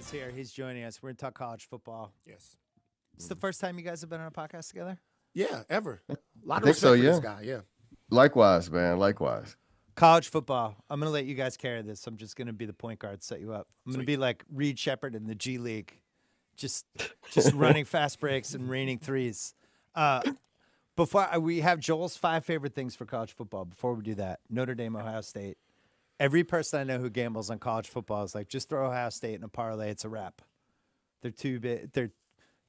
Here, he's joining us. We're going to talk college football. Yes. It's the first time you guys have been on a podcast together? Yeah, ever. A lot of respect for this guy, yeah. Likewise, man, likewise. College football. I'm going to let you guys carry this. I'm just going to be the point guard, set you up. I'm going to be like Reed Shepherd in the G League, just running fast breaks and raining threes. We have Joel's 5 favorite things for college football. Before we do that, Notre Dame, Ohio State. Every person I know who gambles on college football is like, just throw Ohio State in a parlay. It's a wrap. They're too big. They're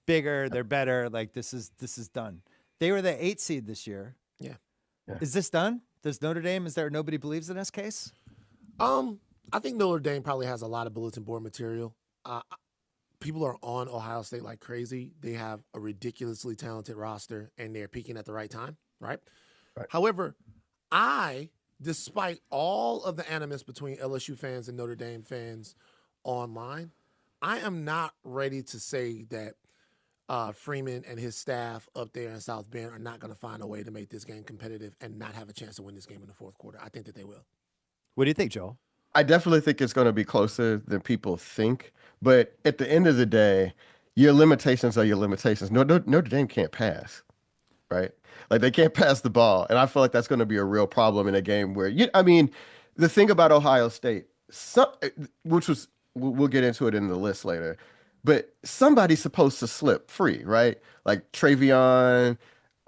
bigger. They're better. Like this is done. They were the 8th seed this year. Yeah. Is this done? Does Notre Dame? Is there nobody believes in this case? I think Notre Dame probably has a lot of bulletin board material. People are on Ohio State like crazy. They have a ridiculously talented roster, and they're peaking at the right time, right? However, despite all of the animus between LSU fans and Notre Dame fans online, I am not ready to say that Freeman and his staff up there in South Bend are not going to find a way to make this game competitive and not have a chance to win this game in the fourth quarter. I think that they will. What do you think, Joel? I definitely think it's going to be closer than people think. But at the end of the day, your limitations are your limitations. Notre Dame can't pass, right? Like, they can't pass the ball. And I feel like that's going to be a real problem in a game where, the thing about Ohio State, we'll get into it in the list later, but somebody's supposed to slip free, right? Like Travion,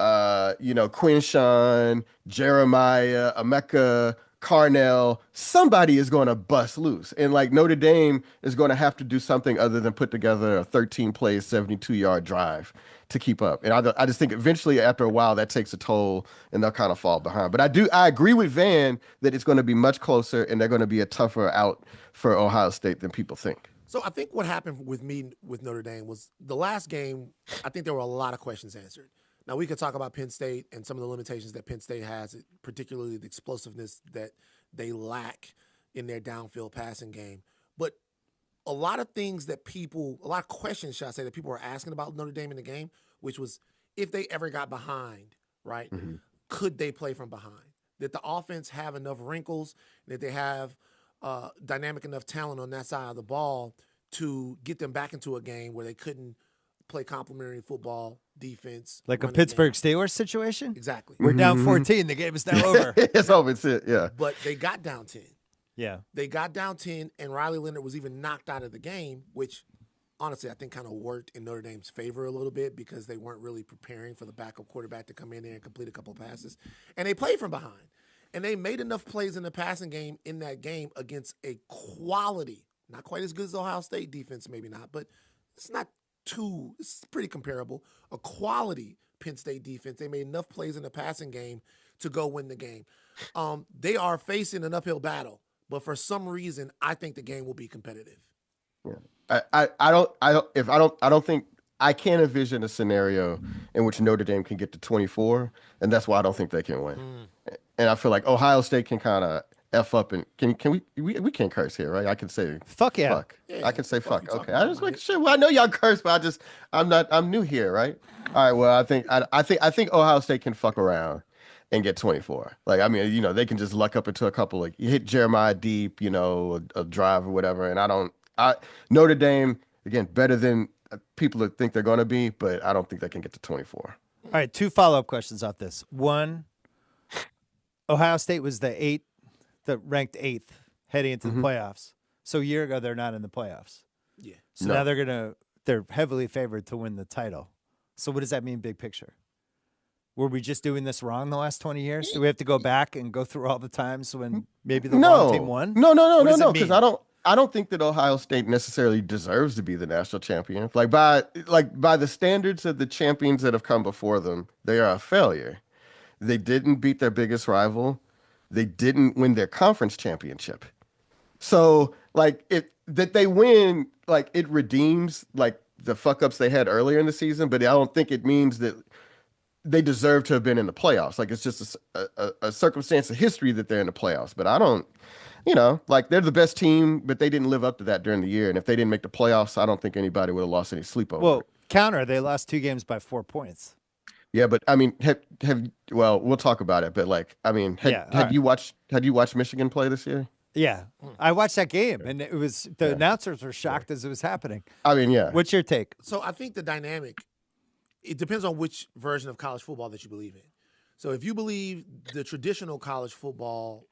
Quinshawn, Jeremiah, Emeka, Carnell, somebody is going to bust loose. And like Notre Dame is going to have to do something other than put together a 13-play, 72-yard drive to keep up. And I just think eventually after a while that takes a toll and they'll kind of fall behind. But I agree with Van that it's going to be much closer and they're going to be a tougher out for Ohio State than people think. So I think what happened with me with Notre Dame was the last game, I think there were a lot of questions answered. Now, we could talk about Penn State and some of the limitations that Penn State has, particularly the explosiveness that they lack in their downfield passing game. But a lot of questions, should I say, that people were asking about Notre Dame in the game, which was if they ever got behind, right, could they play from behind? Did the offense have enough wrinkles? Did they have dynamic enough talent on that side of the ball to get them back into a game where they couldn't play complementary football, defense. Like a Pittsburgh Steelers situation? Exactly. We're down 14. The game is now over. It's over. It's it, yeah. But they got down 10. Yeah. They got down 10, and Riley Leonard was even knocked out of the game, which honestly I think kind of worked in Notre Dame's favor a little bit because they weren't really preparing for the backup quarterback to come in there and complete a couple of passes. And they played from behind. And they made enough plays in the passing game in that game against a quality, not quite as good as Ohio State defense, maybe not, but it's pretty comparable. A quality Penn State defense. They made enough plays in the passing game to go win the game. They are facing an uphill battle, but for some reason, I think the game will be competitive. Yeah. I don't think I can't envision a scenario in which Notre Dame can get to 24, and that's why I don't think they can win. And I feel like Ohio State can kind of F up, and can we can't curse here, right? I can say fuck yeah. Fuck. Yeah, I can say fuck. you Okay. I just make sure. Well, I know y'all curse, but I'm new here, right? All right. Well, I think Ohio State can fuck around and get 24. Like, I mean, you know, they can just luck up into a couple, like you hit Jeremiah deep, you know, a drive or whatever. And Notre Dame, again, better than people that think they're going to be, but I don't think they can get to 24. All right, 2 follow-up questions off this. One, Ohio State was ranked 8th heading into the playoffs. So a year ago, they're not in the playoffs. Yeah. So now they're heavily favored to win the title. So what does that mean, big picture? Were we just doing this wrong the last 20 years? Do we have to go back and go through all the times when maybe the wrong team won? No, because I don't think that Ohio State necessarily deserves to be the national champion. Like by the standards of the champions that have come before them, they are a failure. They didn't beat their biggest rival. They didn't win their conference championship. So that they win, like it redeems like the fuck ups they had earlier in the season, but I don't think it means that they deserve to have been in the playoffs. Like it's just a circumstance of history that they're in the playoffs. But I don't, you know, like they're the best team, but they didn't live up to that during the year. And if they didn't make the playoffs, I don't think anybody would have lost any sleep over it. Counter, they lost 2 games by 4 points. Yeah, but I mean, we'll talk about it. But like, I mean, had you watched Michigan play this year? Yeah, I watched that game, and it was the announcers were shocked as it was happening. I mean, yeah. What's your take? So I think the dynamic, it depends on which version of college football that you believe in. So if you believe the traditional college football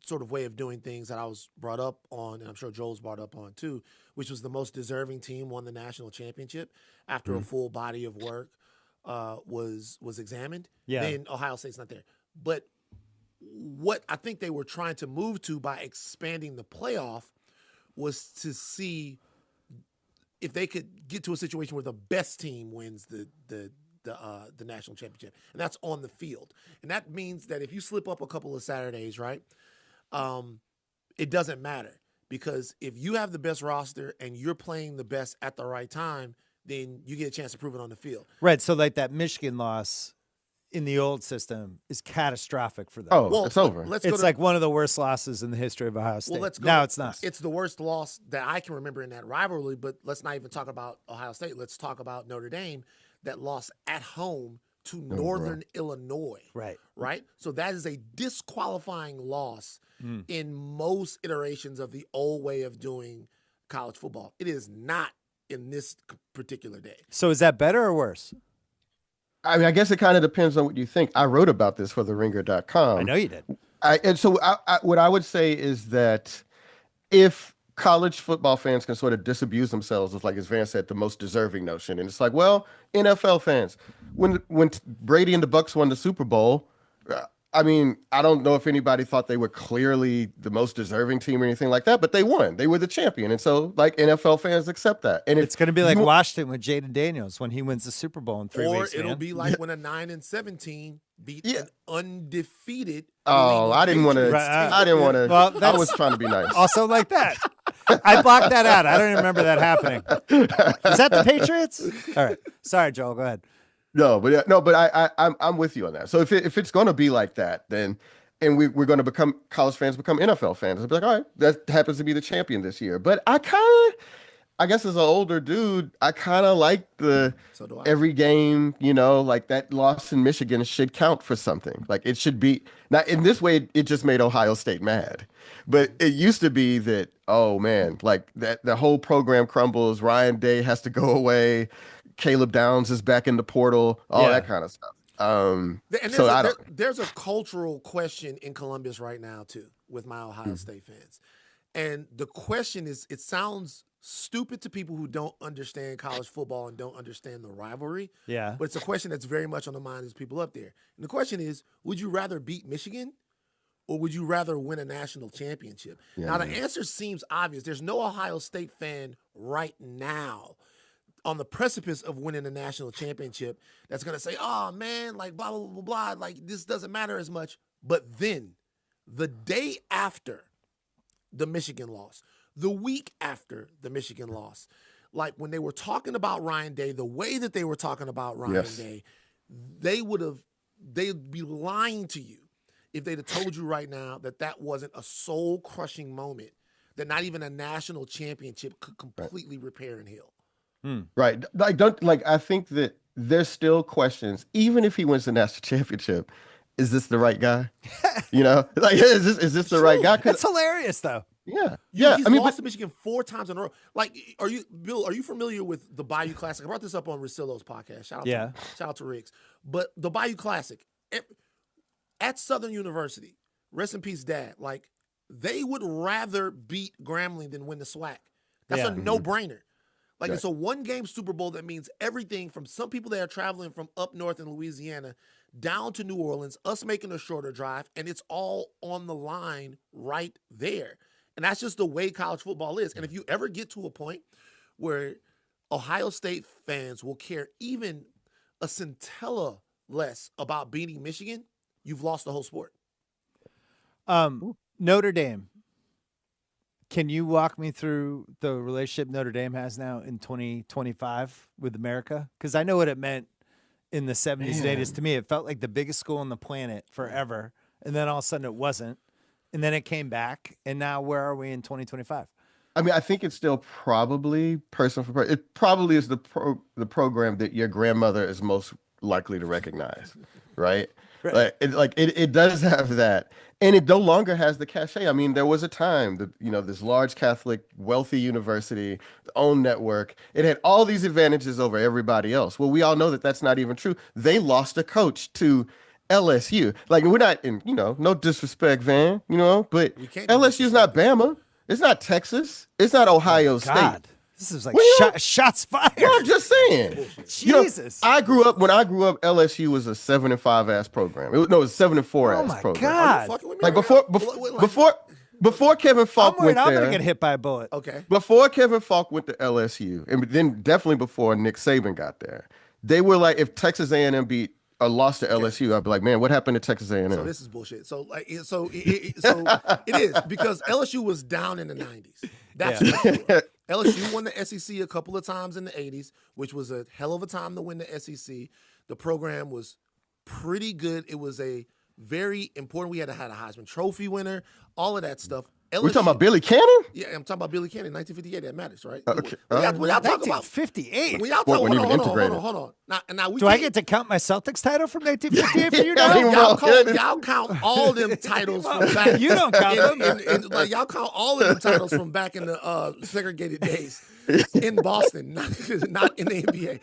sort of way of doing things that I was brought up on, and I'm sure Joel's brought up on too, which was the most deserving team won the national championship after a full body of work was examined, then Ohio State's not there. But what I think they were trying to move to by expanding the playoff was to see if they could get to a situation where the best team wins the national championship, and that's on the field. And that means that if you slip up a couple of Saturdays, right, it doesn't matter, because if you have the best roster and you're playing the best at the right time, then you get a chance to prove it on the field. Right. So like that Michigan loss in the old system is catastrophic for them. Oh, well, it's over. It's like one of the worst losses in the history of Ohio State. Well, now it's not. It's the worst loss that I can remember in that rivalry, but let's not even talk about Ohio State. Let's talk about Notre Dame that lost at home to Northern Illinois. Right? So that is a disqualifying loss in most iterations of the old way of doing college football. It is not in this particular day. So is that better or worse? I mean, I guess it kind of depends on what you think. I wrote about this for TheRinger.com. I know you did. What I would say is that if college football fans can sort of disabuse themselves of, like, as Van said, the most deserving notion, and it's like, well, NFL fans, when Brady and the Bucks won the Super Bowl, I mean, I don't know if anybody thought they were clearly the most deserving team or anything like that, but they won. They were the champion. And so, like, NFL fans accept that. And it's going to be like Washington with Jaden Daniels when he wins the Super Bowl in 3 weeks. Or it'll be like when a 9-17 beat an undefeated. I didn't want to. Well, I was trying to be nice. Also like that. I blocked that out. I don't even remember that happening. Is that the Patriots? All right. Sorry, Joel. Go ahead. But I'm with you on that. So if it's going to be like that, then, and we're going to become college fans, become NFL fans, I'll be like, all right, that happens to be the champion this year. But I guess as an older dude, I kind of like every game, you know, like that loss in Michigan should count for something. Like it should be. Now, in this way, it just made Ohio State mad. But it used to be that, oh man, like that the whole program crumbles. Ryan Day has to go away. Caleb Downs is back in the portal, all that kind of stuff. There's a cultural question in Columbus right now too with my Ohio State fans, and the question is, it sounds stupid to people who don't understand college football and don't understand the rivalry. Yeah. But it's a question that's very much on the mind of people up there. And the question is, would you rather beat Michigan or would you rather win a national championship? Yeah, now, the answer seems obvious. There's no Ohio State fan right now on the precipice of winning a national championship that's going to say, oh, man, like, blah, blah, blah, blah, like, this doesn't matter as much. But then, the day after the Michigan loss, the week after the Michigan loss, like, when they were talking about Ryan Day, the way that they were talking about Ryan Day, they'd be lying to you if they'd have told you right now that that wasn't a soul-crushing moment, that not even a national championship could completely repair and heal. Right. I think that there's still questions, even if he wins the national championship, is this the right guy? Like, is this the right guy? That's hilarious, though. Yeah. He's lost to Michigan 4 times in a row. Like, Bill, are you familiar with the Bayou Classic? I brought this up on Russillo's podcast. Shout out to Riggs. But the Bayou Classic, at Southern University, rest in peace, Dad, like, they would rather beat Grambling than win the SWAC. That's a no-brainer. Like, it's a one-game Super Bowl that means everything from some people that are traveling from up north in Louisiana down to New Orleans, us making a shorter drive, and it's all on the line right there. And that's just the way college football is. And if you ever get to a point where Ohio State fans will care even a scintilla less about beating Michigan, you've lost the whole sport. Notre Dame. Can you walk me through the relationship Notre Dame has now in 2025 with America? Because I know what it meant in the 70s and 80s. To me, it felt like the biggest school on the planet forever. And then all of a sudden it wasn't. And then it came back. And now where are we in 2025? I mean, I think it's still probably person for person. It probably is the program that your grandmother is most likely to recognize, right? Right. It does have that, and it no longer has the cachet. I mean, there was a time that this large Catholic, wealthy university, own network. It had all these advantages over everybody else. Well, we all know that that's not even true. They lost a coach to LSU. Like, we're not in, no disrespect, Van, but LSU is not Bama. It's not Texas. It's not Ohio State. This is like shots fired. No, I'm just saying. Jesus. When I grew up, LSU was a 7-5 ass program. It was 7-4 ass program. God. Like before Kevin Falk went there. I'm gonna get hit by a bullet. Okay. Before Kevin Falk went to LSU, and then definitely before Nick Saban got there, they were like, if Texas A&M beat or lost to LSU, I'd be like, man, what happened to Texas A&M? So this is bullshit. So it is, because LSU was down in the 90s. That's for sure. LSU won the SEC a couple of times in the 80s, which was a hell of a time to win the SEC. The program was pretty good. It was a very important. We had a Heisman Trophy winner, all of that stuff. LSU, we talking about Billy Cannon? Yeah, I'm talking about Billy Cannon, 1958. That matters, right? Okay. When y'all talk about 58. When y'all talk, hold on. Now do I get to count my Celtics title from 1958 for you now? Y'all count all them titles from back. You don't count them. Like, y'all count all of them titles from back in the segregated days in Boston, not in the NBA.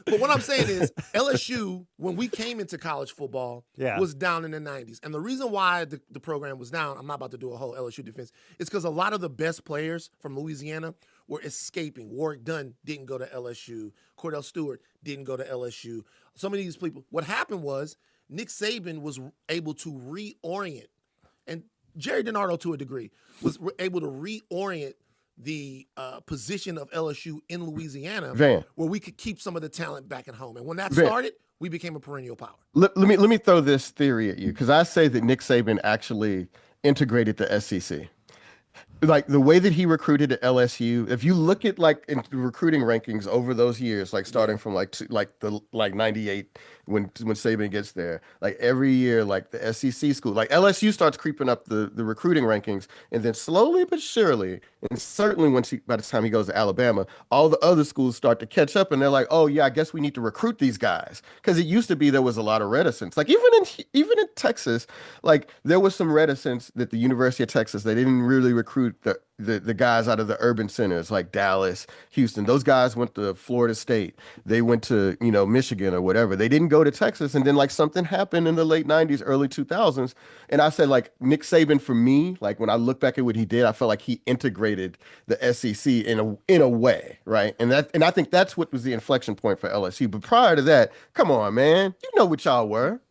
But what I'm saying is, LSU, when we came into college football, was down in the 90s. And the reason why the program was down, I'm not about to do a whole LSU defense, it's because a lot of the best players from Louisiana were escaping. Warwick Dunn didn't go to LSU. Cordell Stewart didn't go to LSU. Some of these people, what happened was Nick Saban was able to reorient, and Jerry DiNardo to a degree was able to reorient the position of LSU in Louisiana, where we could keep some of the talent back at home. And when that started, we became a perennial power. Let me throw this theory at you, because I say that Nick Saban actually integrated the SEC. Like, the way that he recruited at LSU, if you look at in the recruiting rankings over those years, starting from 98 when Saban gets there, every year, the SEC school, LSU starts creeping up the recruiting rankings, and then slowly but surely, and certainly by the time he goes to Alabama, all the other schools start to catch up, and they're like, oh yeah, I guess we need to recruit these guys, because it used to be there was a lot of reticence. Even in Texas, there was some reticence that the University of Texas, they didn't really recruit include the guys out of the urban centers like Dallas, Houston. Those guys went to Florida State. They went to, Michigan or whatever. They didn't go to Texas. And then like something happened in the late 90s, early 2000s. And I said, like, Nick Saban, for me, like when I look back at what he did, I felt like he integrated the SEC in a way, right? And I think that's what was the inflection point for LSU. But prior to that, come on, man, you know what y'all were.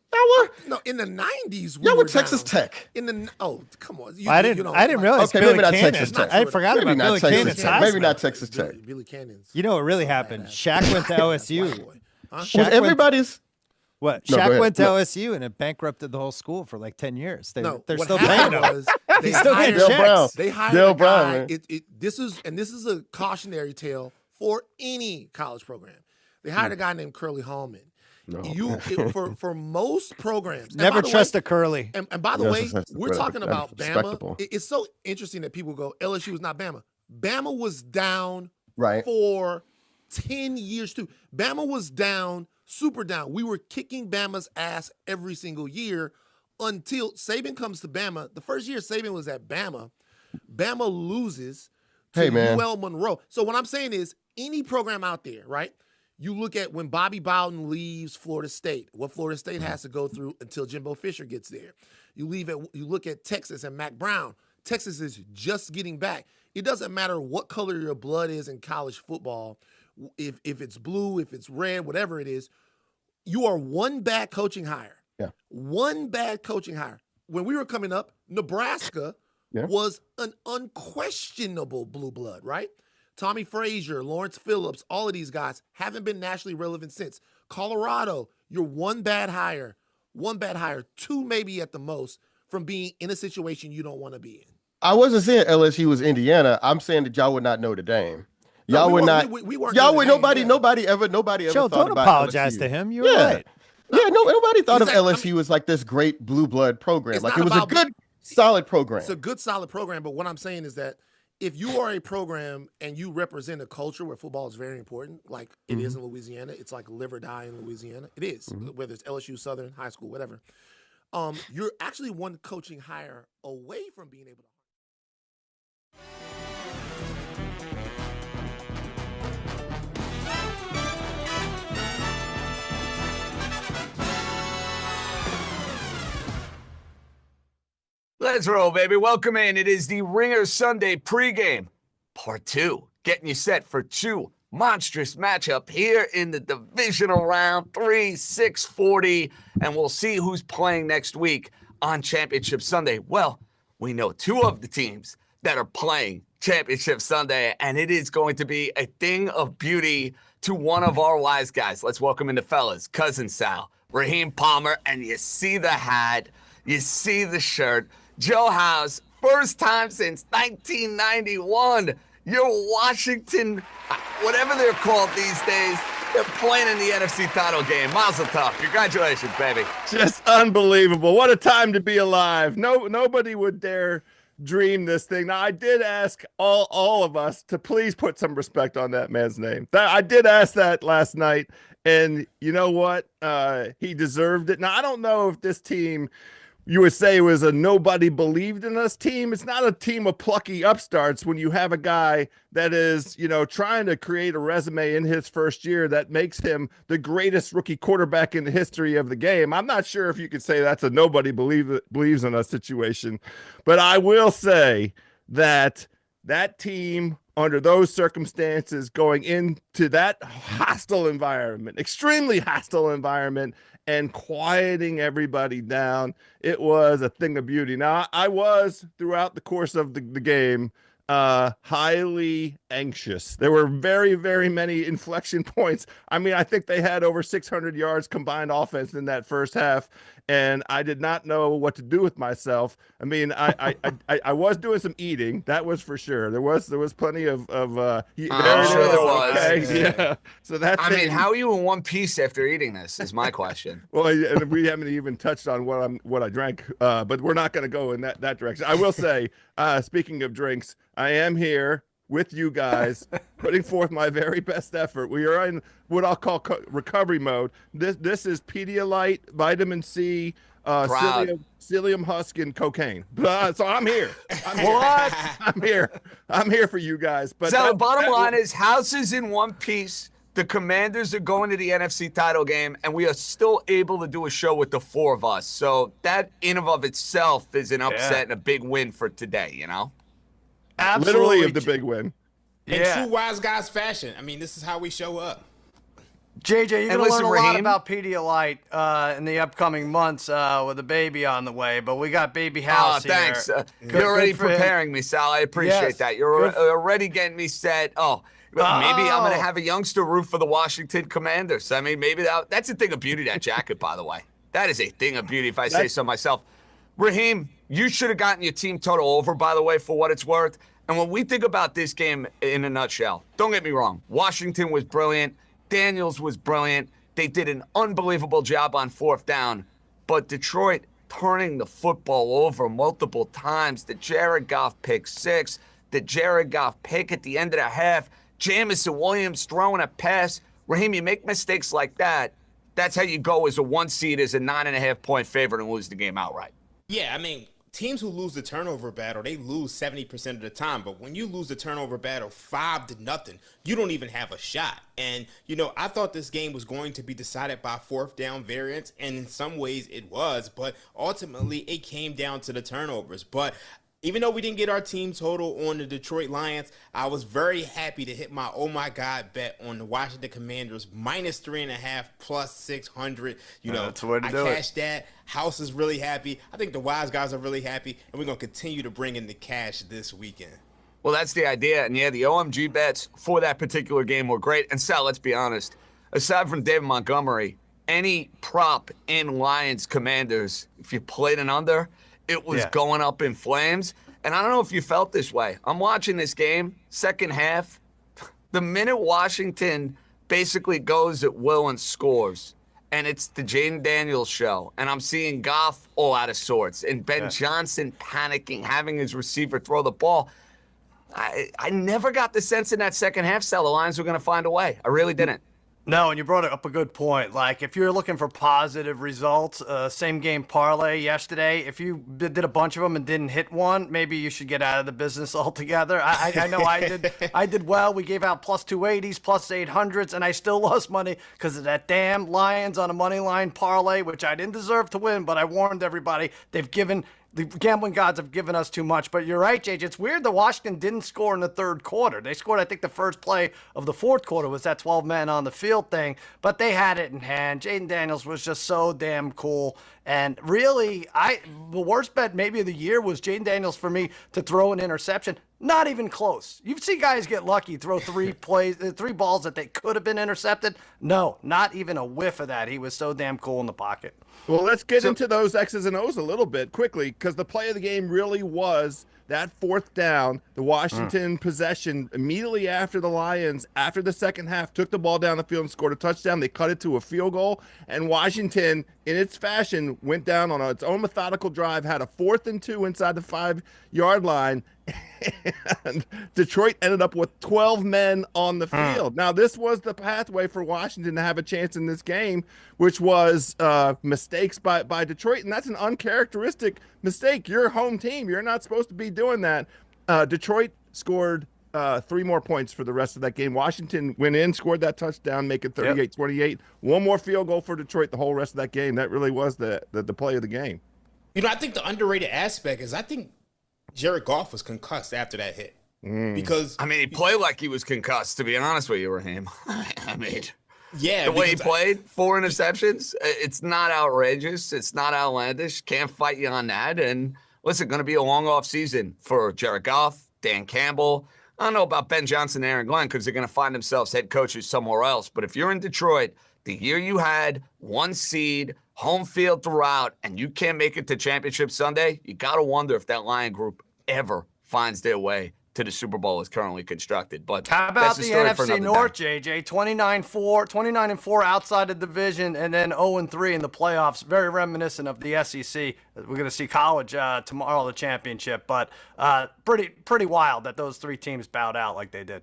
No, in the 90s, y'all were Texas Tech. Come on. I didn't realize Billy maybe not Cannon. Texas Tech. I forgot Maybe about not Billy Texas Cannon's Tech. Maybe not Texas Tech. Billy Cannon's. You know what really happened? Shaq went to LSU. Huh? Shaq went- Everybody's. What? No, go Shaq ahead. went to No. LSU and it bankrupted the whole school for like 10 years. They're what still paying happened him. was He's still getting Dale checks. Brown. They hired Dale a Brown, guy. man. This is a cautionary tale for any college program. They hired a guy named Curly Hallman. No. For most programs, Never trust a Curly. And by the Yes, way, that's we're talking about respectable. Bama. It's so interesting that people go, LSU is not Bama. Bama was down Right. for 10 years too. Bama was down, super down. We were kicking Bama's ass every single year until Saban comes to Bama. The first year Saban was at Bama, Bama loses to Hey, man. UL Monroe. So what I'm saying is any program out there, right? You look at when Bobby Bowden leaves Florida State, what Florida State has to go through until Jimbo Fisher gets there. You look at Texas and Mac Brown. Texas is just getting back. It doesn't matter what color your blood is in college football. If it's blue, if it's red, whatever it is, you are one bad coaching hire. Yeah. One bad coaching hire. When we were coming up, Nebraska was an unquestionable blue blood, right? Tommy Frazier, Lawrence Phillips, all of these guys haven't been nationally relevant since. Colorado, you're one bad hire, two maybe at the most, from being in a situation you don't want to be in. I wasn't saying LSU was Indiana. I'm saying that y'all would not Notre Dame. No, Y'all we would weren't- not. we weren't y'all Notre would Dame, nobody ever Joe, thought don't about apologize LSU. to him. You were Yeah. right. Yeah, nobody thought of Exactly. LSU as like this great blue blood program. It's Like not it was a about- good, solid program. It's a good, solid program, but what I'm saying is that if you are a program and you represent a culture where football is very important, like it is in Louisiana, it's like live or die in Louisiana. It is, whether it's LSU, Southern, high school, whatever. You're actually one coaching hire away from being able to. Let's roll, baby. Welcome in. It is the Ringer Sunday pregame, part 2. Getting you set for 2 monstrous matchup here in the divisional round, 3, 640, and we'll see who's playing next week on Championship Sunday. Well, we know 2 of the teams that are playing Championship Sunday, and it is going to be a thing of beauty to one of our wise guys. Let's welcome in the fellas, Cousin Sal, Raheem Palmer, and you see the hat, you see the shirt. Joe House, first time since 1991. Your Washington, whatever they're called these days, they're playing in the NFC title game. Mazel tov. Congratulations, baby. Just unbelievable. What a time to be alive. Nobody would dare dream this thing. Now, I did ask all of us to please put some respect on that man's name. I did ask that last night, and you know what? He deserved it. Now, I don't know if this team, you would say, it was a nobody believed in us team. It's not a team of plucky upstarts when you have a guy that is, trying to create a resume in his first year that makes him the greatest rookie quarterback in the history of the game. I'm not sure if you could say that's a nobody believes in us situation, but I will say that team, under those circumstances, going into that hostile environment, extremely hostile environment, and quieting everybody down, it was a thing of beauty. Now, I was, throughout the course of the game, highly anxious. There were very, very many inflection points. I mean, I think they had over 600 yards combined offense in that first half, and I did not know what to do with myself. I mean, I was doing some eating, that was for sure. There was plenty of sure there was. Okay, yeah. So that's. I mean, how are you in one piece after eating this is my question. Well, and we haven't even touched on what I drank, but we're not going to go in that direction. I will say, speaking of drinks, I am here with you guys, putting forth my very best effort. We are in what I'll call recovery mode. This is Pedialyte, vitamin C, psyllium husk, and cocaine. So I'm here. What? I'm here for you guys. But so the bottom line is, house is in one piece. The Commanders are going to the NFC title game, and we are still able to do a show with the four of us. So that in and of itself is an upset and a big win for today, you know? Absolutely. Literally the big win. In true wise guys fashion. I mean, this is how we show up. JJ, you're going to learn a lot Raheem, about Pedialyte in the upcoming months with a baby on the way, but we got baby house here. Thanks. You're already preparing me, Sal. I appreciate that. You're already getting me set. Maybe I'm going to have a youngster root for the Washington Commanders. I mean, maybe that's a thing of beauty, that jacket, by the way. That is a thing of beauty, if I say so myself. Raheem, you should have gotten your team total over, by the way, for what it's worth. And when we think about this game in a nutshell, don't get me wrong. Washington was brilliant. Daniels was brilliant. They did an unbelievable job on fourth down. But Detroit turning the football over multiple times. The Jared Goff pick six. The Jared Goff pick at the end of the half. Jamison Williams throwing a pass. Raheem, you make mistakes like that. That's how you go as a 1 seed, as a 9.5-point favorite, and lose the game outright. Yeah, I mean, teams who lose the turnover battle, they lose 70% of the time. But when you lose the turnover battle 5-0, you don't even have a shot. And, I thought this game was going to be decided by fourth down variance, and in some ways it was. But ultimately, it came down to the turnovers. But even though we didn't get our team total on the Detroit Lions, I was very happy to hit my oh my God bet on the Washington Commanders -3.5 plus 600. That's the way to do I cashed that. House is really happy. I think the wise guys are really happy, and we're going to continue to bring in the cash this weekend. Well, that's the idea. And yeah, the OMG bets for that particular game were great. And Sal, let's be honest, aside from David Montgomery, any prop in Lions Commanders, if you played an under, it was going up in flames. And I don't know if you felt this way. I'm watching this game, second half. The minute Washington basically goes at will and scores, and it's the Jaden Daniels show, and I'm seeing Goff all out of sorts, and Ben Johnson panicking, having his receiver throw the ball. I never got the sense in that second half, Sal, the Lions were going to find a way. I really didn't. No, and you brought up a good point. Like, if you're looking for positive results, same game parlay yesterday, if you did a bunch of them and didn't hit one, maybe you should get out of the business altogether. I know I did. I did well. We gave out plus 280s, plus 800s, and I still lost money because of that damn Lions on a money line parlay, which I didn't deserve to win, but I warned everybody. The gambling gods have given us too much. But you're right, JJ. It's weird that Washington didn't score in the third quarter. They scored, I think, the first play of the fourth quarter was that 12 men on the field thing. But they had it in hand. Jaden Daniels was just so damn cool. And really, the worst bet maybe of the year was Jaden Daniels for me to throw an interception. Not even close. You see guys get lucky, throw three balls that they could have been intercepted. No, not even a whiff of that. He was so damn cool in the pocket. Well, let's get into those X's and O's a little bit quickly, because the play of the game really was that fourth down, the Washington possession immediately after the Lions, after the second half, took the ball down the field and scored a touchdown. They cut it to a field goal, and Washington, in its fashion, went down on its own methodical drive, had a 4th and 2 inside the 5-yard line, and Detroit ended up with 12 men on the field. Now, this was the pathway for Washington to have a chance in this game, which was mistakes by Detroit, and that's an uncharacteristic mistake. You're a home team. You're not supposed to be doing that. Detroit scored 3 more points for the rest of that game. Washington went in, scored that touchdown, make it 38-28. One more field goal for Detroit the whole rest of that game. That really was the play of the game. I think the underrated aspect is I think Jared Goff was concussed after that hit. Because he played like he was concussed, to be honest with you, Raheem. The way he played, 4 interceptions, it's not outrageous. It's not outlandish. Can't fight you on that. And listen, going to be a long off season for Jared Goff, Dan Campbell. I don't know about Ben Johnson and Aaron Glenn because they're going to find themselves head coaches somewhere else. But if you're in Detroit, the year you had 1 seed, home field throughout, and you can't make it to Championship Sunday, you got to wonder if that Lion group ever finds their way to to the Super Bowl as currently constructed. But how about that's a the story for NFC another North, day. JJ? 29-4 outside the division, and then 0-3 in the playoffs. Very reminiscent of the SEC. We're going to see college tomorrow, the championship, but pretty wild that those three teams bowed out like they did.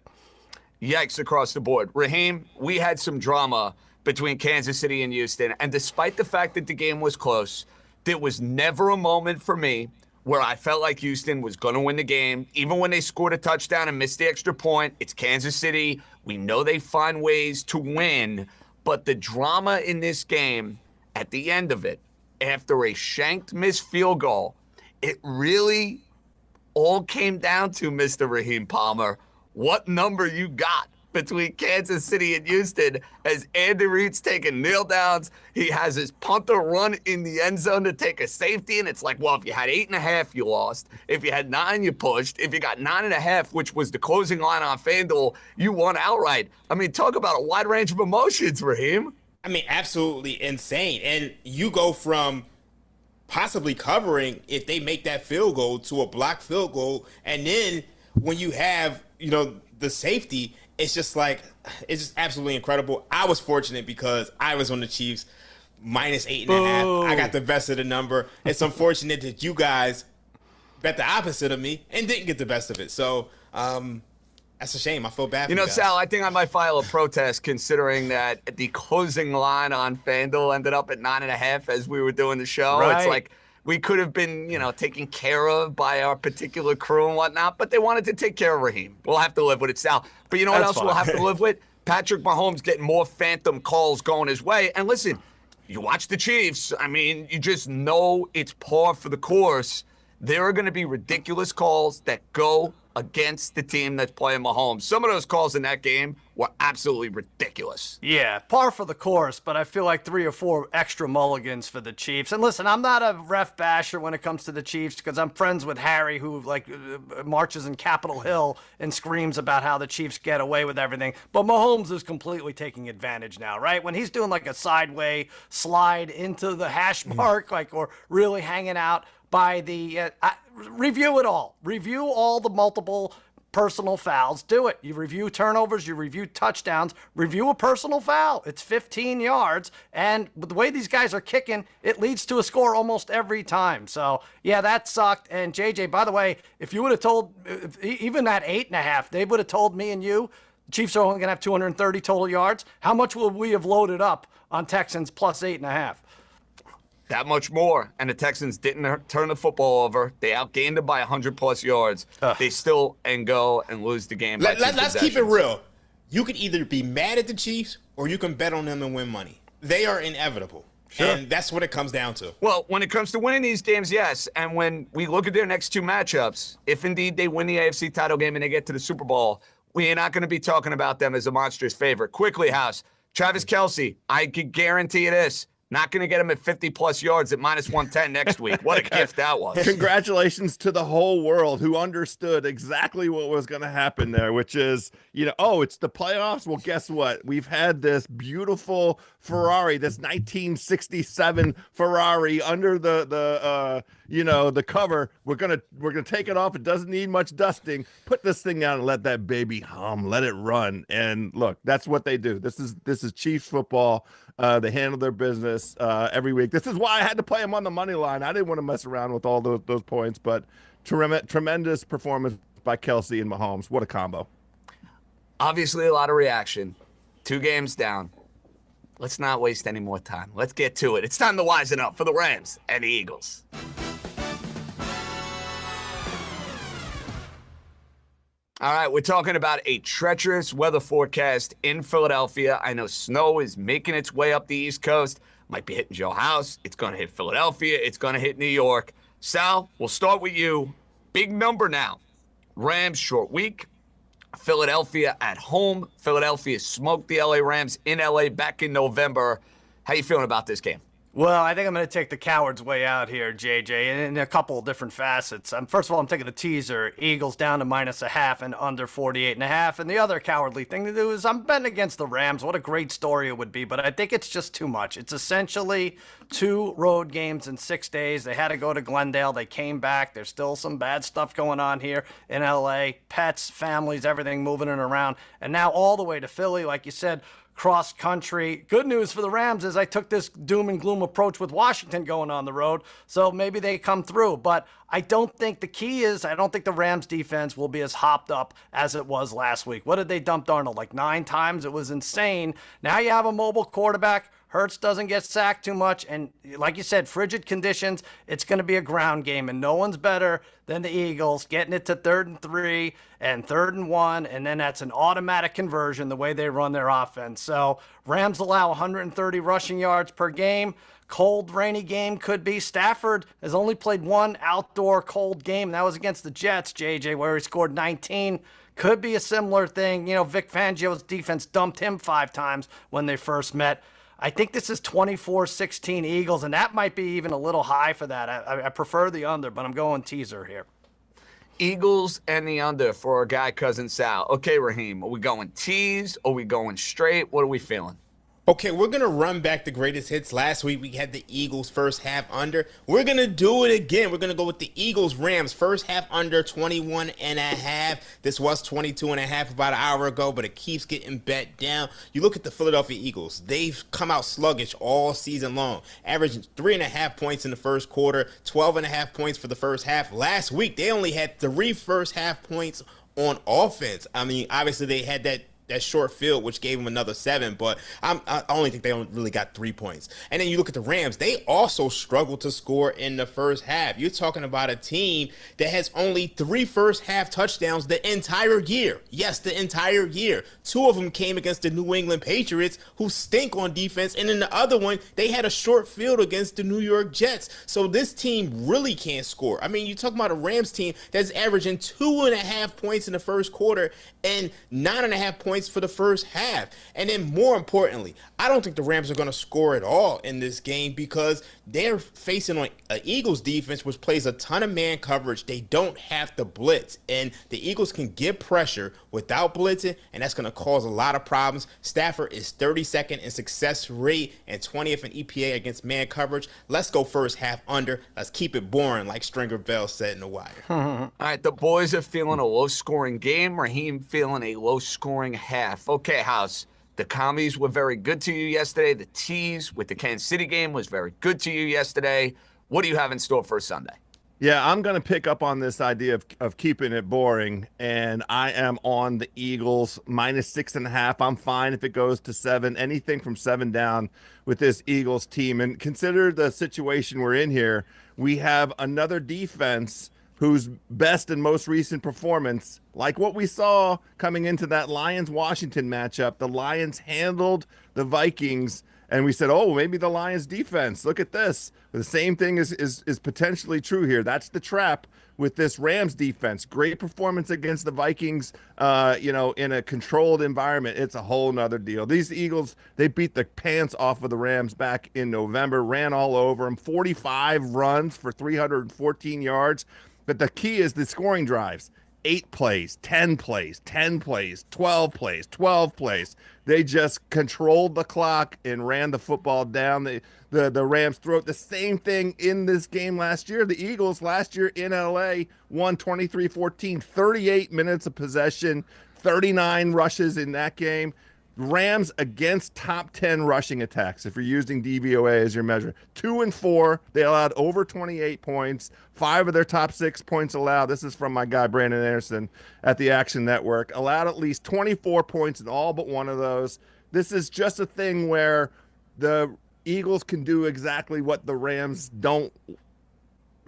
Yikes across the board. Raheem, we had some drama between Kansas City and Houston, and despite the fact that the game was close, there was never a moment for me where I felt like Houston was going to win the game. Even when they scored a touchdown and missed the extra point, it's Kansas City. We know they find ways to win, but the drama in this game at the end of it, after a shanked missed field goal, it really all came down to, Mr. Raheem Palmer, what number you got between Kansas City and Houston as Andy Reid's taking kneel downs. He has his punter run in the end zone to take a safety, and it's like, well, if you had 8.5, you lost. If you had 9, you pushed. If you got 9.5, which was the closing line on FanDuel, you won outright. I mean, talk about a wide range of emotions, Raheem. I mean, absolutely insane. And you go from possibly covering if they make that field goal to a blocked field goal, and then when you have, the safety, it's just absolutely incredible. I was fortunate because I was on the Chiefs -8.5. I got the best of the number. It's unfortunate that you guys bet the opposite of me and didn't get the best of it. So that's a shame. I feel bad for you guys. Sal, I think I might file a protest considering that the closing line on FanDuel ended up at 9.5 as we were doing the show. Right. It's like we could have been, taken care of by our particular crew and whatnot, but they wanted to take care of Raheem. We'll have to live with it, Sal. But you know what else we'll have to live with? Patrick Mahomes getting more phantom calls going his way. And listen, you watch the Chiefs. I mean, you just know it's par for the course. There are going to be ridiculous calls that go against the team that's playing Mahomes. Some of those calls in that game were absolutely ridiculous. Yeah, par for the course, but I feel like 3 or 4 extra mulligans for the Chiefs. And listen, I'm not a ref basher when it comes to the Chiefs because I'm friends with Harry, who marches in Capitol Hill and screams about how the Chiefs get away with everything. But Mahomes is completely taking advantage now, right? When he's doing like a sideway slide into the hash mark, or really hanging out by the review it all. Review all the multiple personal fouls. Do it. You review turnovers, you review touchdowns, review a personal foul. It's 15 yards, and with the way these guys are kicking, it leads to a score almost every time. So, yeah, that sucked. And, JJ, by the way, if you would have told, even at 8.5, they would have told me and you, the Chiefs are only going to have 230 total yards. How much would we have loaded up on Texans plus 8.5? That much more. And the Texans didn't turn the football over. They outgained them by 100-plus yards. They still go and lose the game. Let's keep it real. You could either be mad at the Chiefs or you can bet on them and win money. They are inevitable. Sure. And that's what it comes down to. Well, when it comes to winning these games, yes. And when we look at their next 2 matchups, if indeed they win the AFC title game and they get to the Super Bowl, we are not going to be talking about them as a monstrous favorite. Quickly, House. Travis Kelce, I could guarantee you this. Not going to get him at 50-plus yards at -110 next week. What a gift that was. Congratulations to the whole world who understood exactly what was going to happen there, which is, it's the playoffs. Well, guess what? We've had this beautiful Ferrari, this 1967 Ferrari under the cover. We're gonna take it off. It doesn't need much dusting. Put this thing out and let that baby hum. Let it run. And look, that's what they do. This is Chiefs football. They handle their business every week. This is why I had to play them on the money line. I didn't want to mess around with all those points, but tremendous performance by Kelce and Mahomes. What a combo. Obviously, a lot of reaction. 2 games down. Let's not waste any more time. Let's get to it. It's time to wisen up for the Rams and the Eagles. All right, we're talking about a treacherous weather forecast in Philadelphia. I know snow is making its way up the East Coast. Might be hitting your house. It's going to hit Philadelphia. It's going to hit New York. Sal, we'll start with you. Big number now. Rams short week. Philadelphia at home. Philadelphia smoked the LA Rams in LA back in November. How you feeling about this game? Well, I think I'm going to take the coward's way out here, JJ, in a couple of different facets. First of all, I'm taking the teaser. Eagles down to -0.5 and under 48.5. And the other cowardly thing to do is I'm betting against the Rams. What a great story it would be, but I think it's just too much. It's essentially 2 road games in 6 days. They had to go to Glendale. They came back. There's still some bad stuff going on here in L.A. Pets, families, everything moving it around. And now all the way to Philly, like you said, cross country. Good news for the Rams is I took this doom and gloom approach with Washington going on the road, so maybe they come through. But I don't think the key is I don't think the Rams defense will be as hopped up as it was last week. What did they dump Darnold? Like 9 times? It was insane. Now you have a mobile quarterback. Hurts doesn't get sacked too much. And like you said, frigid conditions, it's going to be a ground game. And no one's better than the Eagles getting it to 3rd and 3 and 3rd and 1. And then that's an automatic conversion the way they run their offense. So Rams allow 130 rushing yards per game. Cold, rainy game could be. Stafford has only played 1 outdoor cold game. That was against the Jets, JJ, where he scored 19. Could be a similar thing. You know, Vic Fangio's defense dumped him 5 times when they first met. I think this is 24-16 Eagles, and that might be even a little high for that. I prefer the under, but I'm going teaser here. Eagles and the under for our guy, Cousin Sal. Okay, Raheem, are we going tease? Are we going straight? What are we feeling? Okay, we're going to run back the greatest hits. Last week, we had the Eagles first half under. We're going to do it again. We're going to go with the Eagles-Rams first half under 21.5. This was 22.5 about an hour ago, but it keeps getting bet down. You look at the Philadelphia Eagles. They've come out sluggish all season long, averaging 3.5 points in the first quarter, 12.5 points for the first half. Last week, they only had 3 first half points on offense. I mean, obviously, they had that short field, which gave them another 7, but I only think they only really got 3 points. And then you look at the Rams, they also struggled to score in the first half. You're talking about a team that has only 3 first half touchdowns the entire year. Yes, the entire year. 2 of them came against the New England Patriots, who stink on defense, and then the other one, they had a short field against the New York Jets. So this team really can't score. I mean, you're talking about a Rams team that's averaging 2.5 points in the first quarter and 9.5 points for the first half. And then more importantly, I don't think the Rams are going to score at all in this game because they're facing an Eagles defense which plays a ton of man coverage. They don't have to blitz, and the Eagles can get pressure without blitzing, and that's going to cause a lot of problems. Stafford is 32nd in success rate and 20th in EPA against man coverage. Let's go first half under. Let's keep it boring, like Stringer Bell said in The Wire. All right, the boys are feeling a low-scoring game. Raheem feeling a low-scoring half. Okay, House. The commies were very good to you yesterday. The tease with the Kansas City game was very good to you yesterday. What do you have in store for Sunday? Yeah, I'm going to pick up on this idea of keeping it boring, and I am on the Eagles -6.5. I'm fine if it goes to 7. Anything from 7 down with this Eagles team. And consider the situation we're in here. We have another defense whose best and most recent performance, like what we saw coming into that Lions-Washington matchup, the Lions handled the Vikings, and we said, oh, maybe the Lions defense, look at this. The same thing is potentially true here. That's the trap with this Rams defense. Great performance against the Vikings, in a controlled environment. It's a whole nother deal. These Eagles, they beat the pants off of the Rams back in November, ran all over them, 45 runs for 314 yards. But the key is the scoring drives. 8 plays, 10 plays, 10 plays, 12 plays, 12 plays. They just controlled the clock and ran the football down the Rams' throat. The same thing in this game last year. The Eagles last year in L.A. won 23-14, 38 minutes of possession, 39 rushes in that game. Rams against top 10 rushing attacks, if you're using DVOA as your measure. 2 and 4, they allowed over 28 points. 5 of their top 6 points allowed. This is from my guy Brandon Anderson at the Action Network. Allowed at least 24 points in all but one of those. This is just a thing where the Eagles can do exactly what the Rams don't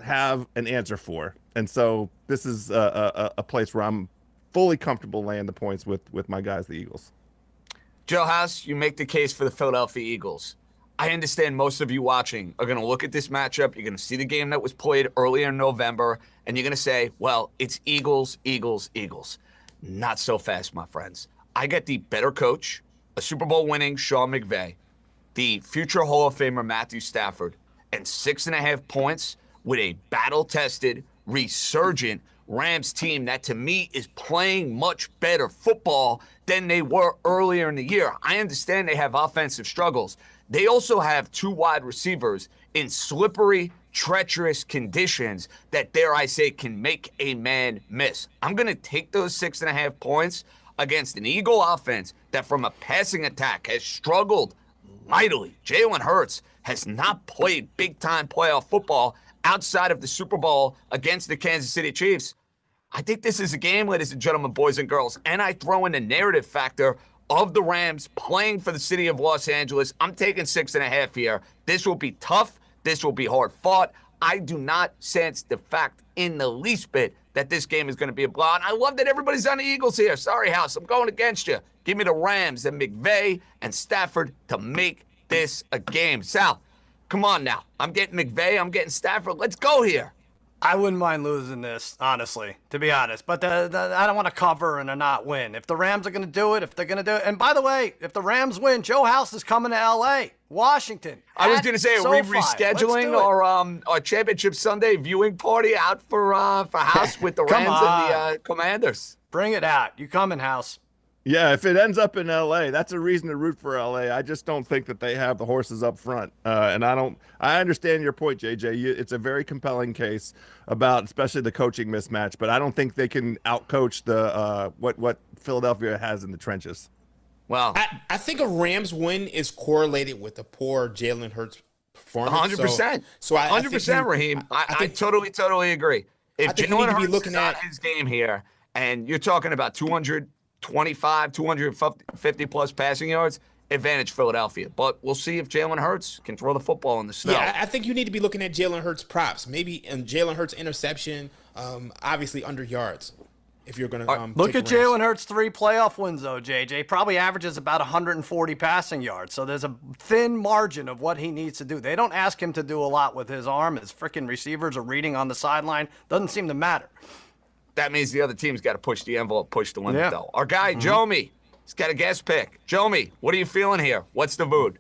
have an answer for. And so this is a place where I'm fully comfortable laying the points with my guys, the Eagles. Joe House, you make the case for the Philadelphia Eagles. I understand most of you watching are going to look at this matchup. You're going to see the game that was played earlier in November, and you're going to say, well, it's Eagles, Eagles, Eagles. Not so fast, my friends. I get the better coach, a Super Bowl winning Sean McVay, the future Hall of Famer Matthew Stafford and 6.5 points with a battle-tested, resurgent Rams team that to me is playing much better football than they were earlier in the year. I understand they have offensive struggles. They also have 2 wide receivers in slippery, treacherous conditions that, dare I say, can make a man miss. I'm going to take those 6.5 points against an Eagle offense that from a passing attack has struggled mightily. Jalen Hurts has not played big-time playoff football outside of the Super Bowl against the Kansas City Chiefs. I think this is a game, ladies and gentlemen, boys and girls, and I throw in the narrative factor of the Rams playing for the city of Los Angeles. I'm taking 6.5 here. This will be tough. This will be hard fought. I do not sense the fact in the least bit that this game is going to be a blowout. I love that everybody's on the Eagles here. Sorry, House, I'm going against you. Give me the Rams and McVay and Stafford to make this a game. Sal, come on now. I'm getting McVay. I'm getting Stafford. Let's go here. I wouldn't mind losing this, honestly, to be honest. But I don't want to cover and not win. If the Rams are going to do it, if they're going to do it. And by the way, if the Rams win, Joe House is coming to L.A., Washington. I was going to say, are we rescheduling our Championship Sunday viewing party out for House with the Rams and the Commanders? Bring it out. You coming, House? Yeah, if it ends up in L.A., that's a reason to root for L.A. I just don't think that they have the horses up front. And I understand your point, JJ. It's a very compelling case about especially the coaching mismatch, but I don't think they can outcoach the what Philadelphia has in the trenches. Well, I think a Rams win is correlated with a poor Jalen Hurts performance. 100%. So 100%, Raheem. I totally agree. If Jalen Hurts is on his game here, and you're talking about 225, 250 plus passing yards, advantage Philadelphia. But we'll see if Jalen Hurts can throw the football in the snow. Yeah, I think you need to be looking at Jalen Hurts props. Maybe Jalen Hurts interception, obviously under yards. If you're going to look at Jalen Hurts' 3 playoff wins, though, JJ. Probably averages about 140 passing yards. So there's a thin margin of what he needs to do. They don't ask him to do a lot with his arm. His freaking receivers are reading on the sideline. Doesn't seem to matter. That means the other team's got to push the envelope, push the limit, though. Our guy, Jomi, he's got a guest pick. Jomi, what are you feeling here? What's the mood?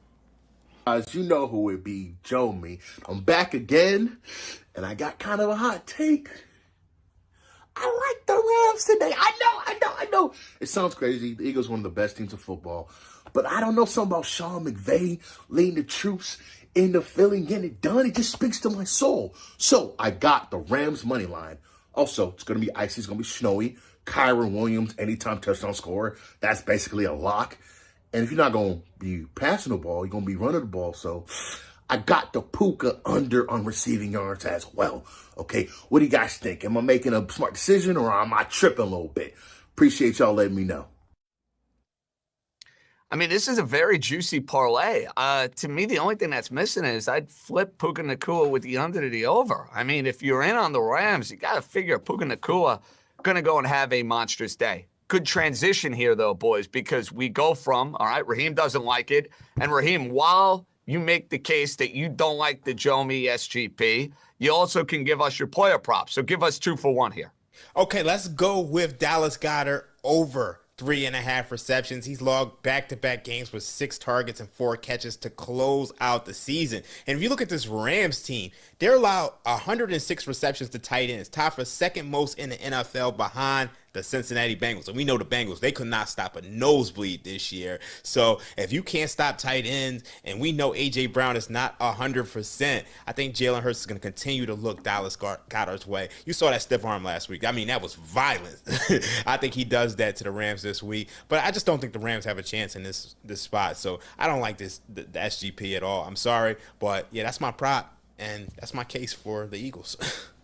As you know who it be, Jomi. I'm back again, and I got kind of a hot take. I like the Rams today. I know. It sounds crazy. The Eagles are one of the best teams of football. But I don't know something about Sean McVay leading the troops in the Philly, getting it done. It just speaks to my soul. So I got the Rams money line. Also, it's going to be icy. It's going to be snowy. Kyron Williams, anytime touchdown scorer. That's basically a lock. And if you're not going to be passing the ball, you're going to be running the ball. So I got the Puka under on receiving yards as well. Okay, what do you guys think? Am I making a smart decision or am I tripping a little bit? Appreciate y'all letting me know. I mean, this is a very juicy parlay. To me, the only thing that's missing is I'd flip Puka Nacua with the under to the over. I mean, if you're in on the Rams, you got to figure Puka Nacua going to go and have a monstrous day. Good transition here, though, boys, because we go from, all right, Raheem doesn't like it. And Raheem, while you make the case that you don't like the Jomi SGP, you also can give us your player props. So give us 2 for 1 here. Okay, let's go with Dallas Goedert over 3.5 receptions. He's logged back-to-back games with 6 targets and 4 catches to close out the season. And if you look at this Rams team, they're allowed 106 receptions to tight ends, tied for second most in the NFL behind the Cincinnati Bengals. And we know the Bengals, they could not stop a nosebleed this year. So if you can't stop tight ends, and we know A.J. Brown is not 100%, I think Jalen Hurts is going to continue to look Dallas Goedert's way. You saw that stiff arm last week. I mean, that was violent. I think he does that to the Rams this week. But I just don't think the Rams have a chance in this spot. So I don't like the SGP at all. I'm sorry. But, yeah, that's my prop, and that's my case for the Eagles.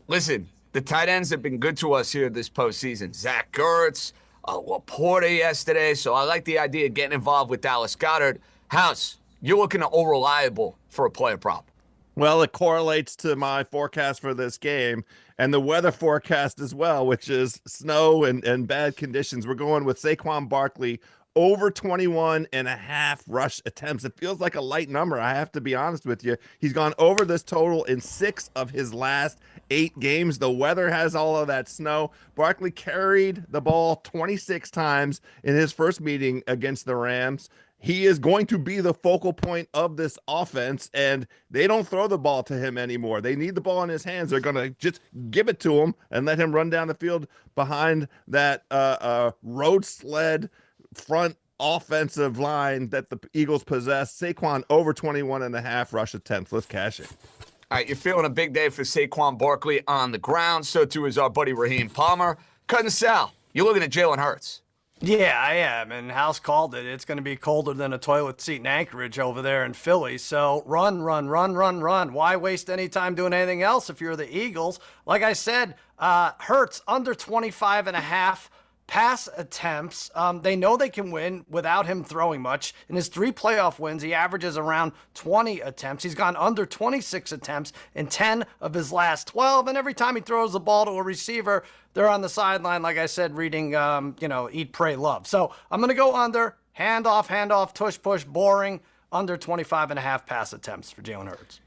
Listen. The tight ends have been good to us here this postseason. Zach Ertz, Laporta yesterday. So I like the idea of getting involved with Dallas Goedert. House, you're looking at reliable for a player prop. Well, it correlates to my forecast for this game and the weather forecast as well, which is snow and bad conditions. We're going with Saquon Barkley over 21.5 rush attempts. It feels like a light number. I have to be honest with you. He's gone over this total in 6 of his last 8 games. The weather has all of that snow. Barkley carried the ball 26 times in his first meeting against the Rams. he is going to be the focal point of this offense, and they don't throw the ball to him anymore. They need the ball in his hands. They're going to just give it to him and let him run down the field behind that road sled front offensive line that the Eagles possess. Saquon over 21.5 rush attempts. Let's cash it. All right, you're feeling a big day for Saquon Barkley on the ground. So too is our buddy Raheem Palmer. Cut and Sal, you're looking at Jalen Hurts. Yeah, I am, and House called it. It's going to be colder than a toilet seat in Anchorage over there in Philly. So run. Why waste any time doing anything else if you're the Eagles? Like I said, Hurts under 25.5 pass attempts. They know they can win without him throwing much. In his 3 playoff wins, he averages around 20 attempts. He's gone under 26 attempts in 10 of his last 12. And every time he throws the ball to a receiver, they're on the sideline, like I said, reading, Eat, Pray, Love. So I'm going to go under, handoff, tush, push, boring, under 25.5 pass attempts for Jalen Hurts.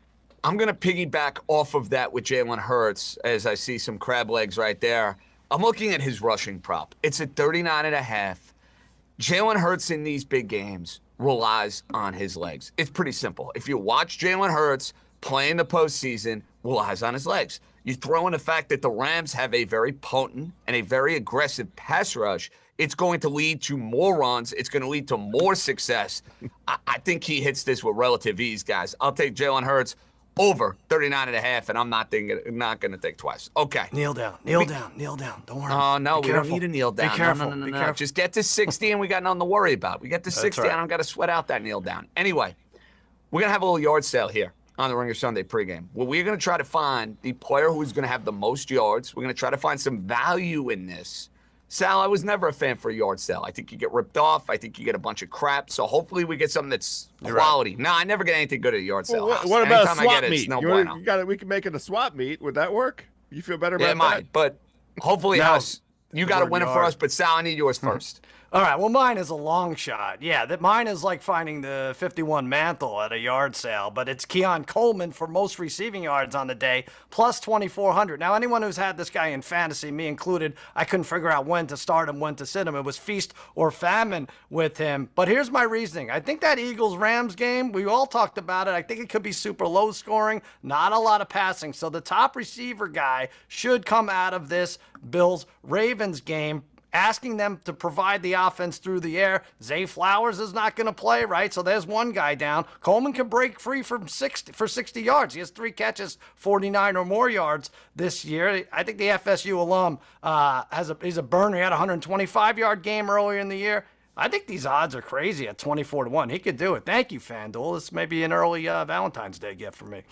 I'm going to piggyback off of that with Jalen Hurts as I see some crab legs right there. I'm looking at his rushing prop. It's at 39.5. Jalen Hurts in these big games relies on his legs. It's pretty simple. If you watch Jalen Hurts play in the postseason, relies on his legs. You throw in the fact that the Rams have a very potent and a very aggressive pass rush. It's going to lead to more runs. It's going to lead to more success. I think he hits this with relative ease, guys. I'll take Jalen Hurts over 39.5, and I'm not going to think twice. Okay. Kneel down. Don't worry. Oh, no, we don't need to kneel down. Be careful. No. Just get to 60, and we got nothing to worry about. We get to 60, right. I don't got to sweat out that kneel down. Anyway, we're going to have a little yard sale here on the Ringer Sunday pregame. Well, we're going to try to find the player who's going to have the most yards. We're going to try to find some value in this. Sal, I was never a fan for a yard sale. I think you get ripped off. I think you get a bunch of crap. So hopefully we get something that's quality. Right. No, I never get anything good at a yard sale. Well, what about a swap meet? We can make it a swap meet. Would that work? You feel better about that? It might, but hopefully, House, you got to win it for us. But Sal, I need yours first. All right, well, mine is a long shot. Yeah, mine is like finding the 51 mantle at a yard sale, but it's Keon Coleman for most receiving yards on the day, plus 2,400. Now, anyone who's had this guy in fantasy, me included, I couldn't figure out when to start him, when to sit him. It was feast or famine with him. But here's my reasoning. I think that Eagles-Rams game, we all talked about it. I think it could be super low scoring, not a lot of passing. So the top receiver guy should come out of this Bills-Ravens game, asking them to provide the offense through the air. Zay Flowers is not going to play, right? So there's one guy down. Coleman can break free for 60 yards. He has 3 catches, 49 or more yards this year. I think the FSU alum he's a burner. He had a 125-yard game earlier in the year. I think these odds are crazy at 24-1. He could do it. Thank you, FanDuel. This may be an early Valentine's Day gift for me.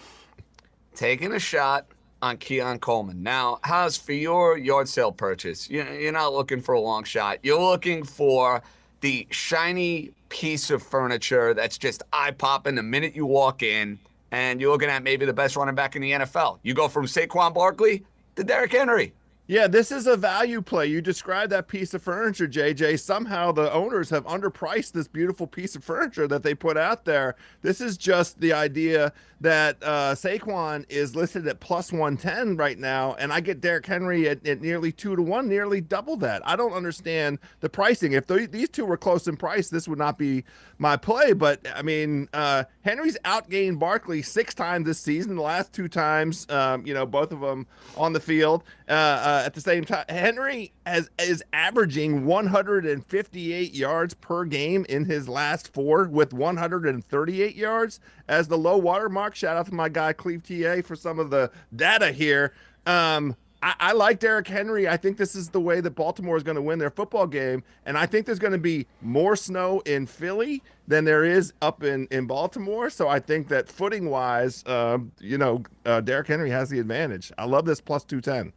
Taking a shot on Keon Coleman. Now, how's for your yard sale purchase? You're not looking for a long shot. You're looking for the shiny piece of furniture that's just eye-popping the minute you walk in, and you're looking at maybe the best running back in the NFL. You go from Saquon Barkley to Derrick Henry. Yeah, this is a value play. You described that piece of furniture, JJ. Somehow the owners have underpriced this beautiful piece of furniture that they put out there. This is just the idea that Saquon is listed at plus 110 right now, and I get Derrick Henry at nearly 2-1, nearly double that. I don't understand the pricing. If these two were close in price, this would not be my play. But, I mean, Henry's outgained Barkley 6 times this season, the last 2 times, both of them on the field. At the same time, Henry is averaging 158 yards per game in his last 4, with 138 yards as the low water mark. Shout out to my guy Cleve TA for some of the data here. I like Derrick Henry. I think this is the way that Baltimore is going to win their football game, and I think there's going to be more snow in Philly than there is up in Baltimore. So I think that footing-wise, Derrick Henry has the advantage. I love this plus 210.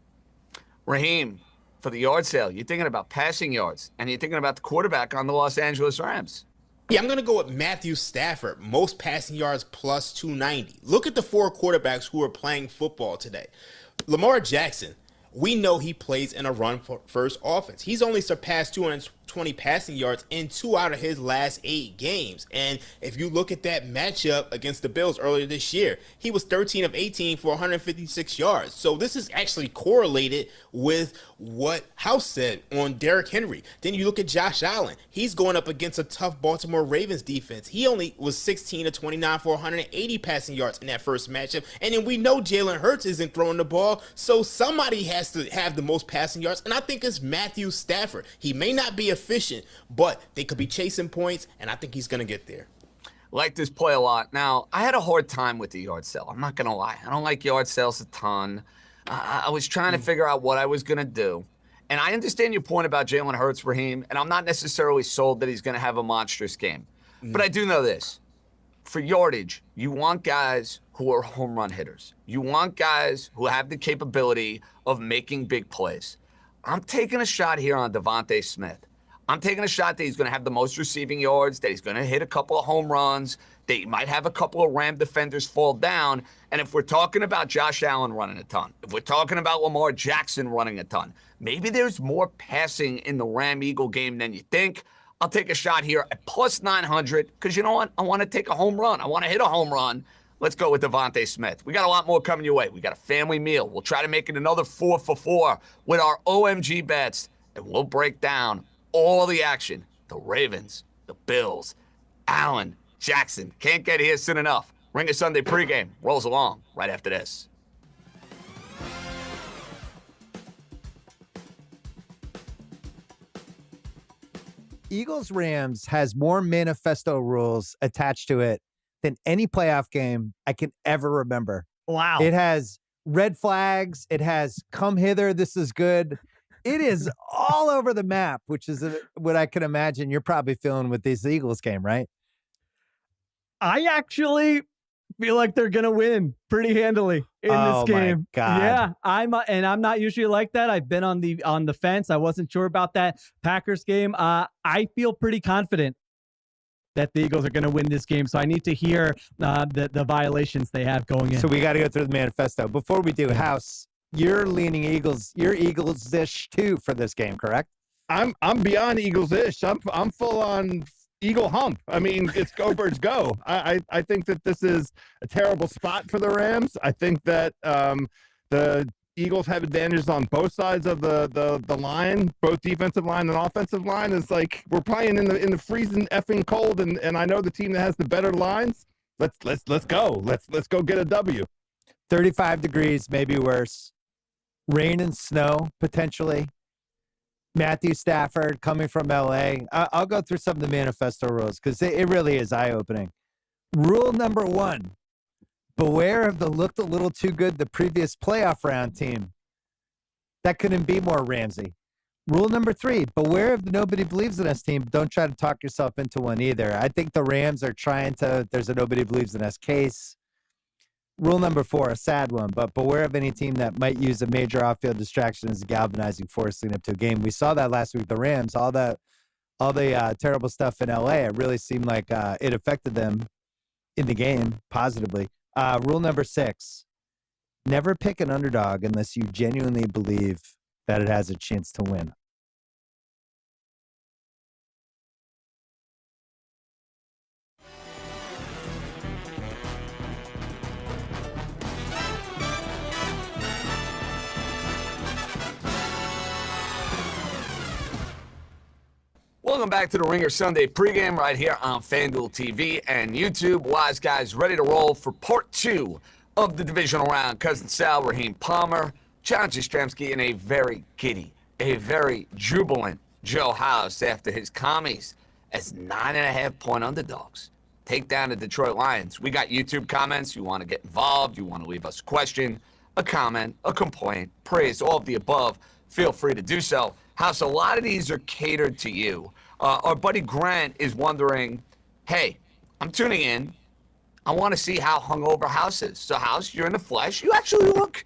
Raheem, for the yard sale, you're thinking about passing yards, and you're thinking about the quarterback on the Los Angeles Rams. Yeah, I'm going to go with Matthew Stafford, most passing yards plus 290. Look at the 4 quarterbacks who are playing football today. Lamar Jackson, we know he plays in a run-first offense. He's only surpassed 20 passing yards in 2 out of his last 8 games. And if you look at that matchup against the Bills earlier this year, he was 13 of 18 for 156 yards. So this is actually correlated with what House said on Derrick Henry. Then you look at Josh Allen. He's going up against a tough Baltimore Ravens defense. He only was 16 of 29 for 180 passing yards in that first matchup. And then we know Jalen Hurts isn't throwing the ball, so somebody has to have the most passing yards, and I think it's Matthew Stafford. He may not be efficient, but they could be chasing points, and I think he's going to get there. Like this play a lot. Now, I had a hard time with the yard sale. I'm not going to lie. I don't like yard sales a ton. I was trying to figure out what I was going to do. And I understand your point about Jalen Hurts, Raheem, and I'm not necessarily sold that he's going to have a monstrous game. But I do know this. For yardage, you want guys who are home run hitters. You want guys who have the capability of making big plays. I'm taking a shot here on Devontae Smith. I'm taking a shot that he's going to have the most receiving yards, that he's going to hit a couple of home runs, that he might have a couple of Ram defenders fall down. And if we're talking about Josh Allen running a ton, if we're talking about Lamar Jackson running a ton, maybe there's more passing in the Ram-Eagle game than you think. I'll take a shot here at plus 900 because you know what? I want to take a home run. I want to hit a home run. Let's go with Devontae Smith. We got a lot more coming your way. We got a family meal. We'll try to make it another 4 for 4 with our OMG bets, and we'll break down all the action. The Ravens, the Bills, Allen, Jackson. Can't get here soon enough. Ringer Sunday pregame rolls along right after this. Eagles-Rams has more manifesto rules attached to it than any playoff game I can ever remember. Wow. It has red flags. It has come hither. This is good. It is all over the map, which is what I can imagine you're probably feeling with this Eagles game, right? I actually feel like they're going to win pretty handily in this game. My God. Yeah, I'm not usually like that. I've been on the fence. I wasn't sure about that Packers game. I feel pretty confident that the Eagles are going to win this game. So I need to hear the violations they have going in. So we got to go through the manifesto. Before we do, House, you're leaning Eagles. You're Eagles-ish too for this game, correct? I'm beyond Eagles-ish. I'm full on Eagle hump. I mean, it's go birds go. I think that this is a terrible spot for the Rams. I think that the Eagles have advantages on both sides of the line, both defensive line and offensive line. It's like we're playing in the freezing effing cold, and I know the team that has the better lines. Let's go. Let's go get a W. 35 degrees, maybe worse. Rain and snow potentially. Matthew Stafford coming from LA. I'll go through some of the manifesto rules because it really is eye-opening. Rule number 1, beware of the looked a little too good the previous playoff round team. That couldn't be more Ramsey. Rule number 3, beware of the nobody believes in us team. Don't try to talk yourself into one either. I think the Rams are trying to, there's a nobody believes in us case. Rule number 4, a sad one, but beware of any team that might use a major off-field distraction as a galvanizing force leading up to a game. We saw that last week. The Rams, all the terrible stuff in LA, it really seemed like it affected them in the game positively. Rule number 6, never pick an underdog unless you genuinely believe that it has a chance to win. Welcome back to the Ringer Sunday pregame right here on FanDuel TV and YouTube. Wise guys ready to roll for part 2 of the divisional round. Cousin Sal, Raheem Palmer, John Jastremski, and a very giddy, a very jubilant Joe House after his commies as 9.5-point underdogs take down the Detroit Lions. We got YouTube comments. You want to get involved, you want to leave us a question, a comment, a complaint, praise, all of the above, feel free to do so. House, a lot of these are catered to you. Our buddy Grant is wondering, hey, I'm tuning in. I want to see how hungover House is. So, House, you're in the flesh. You actually look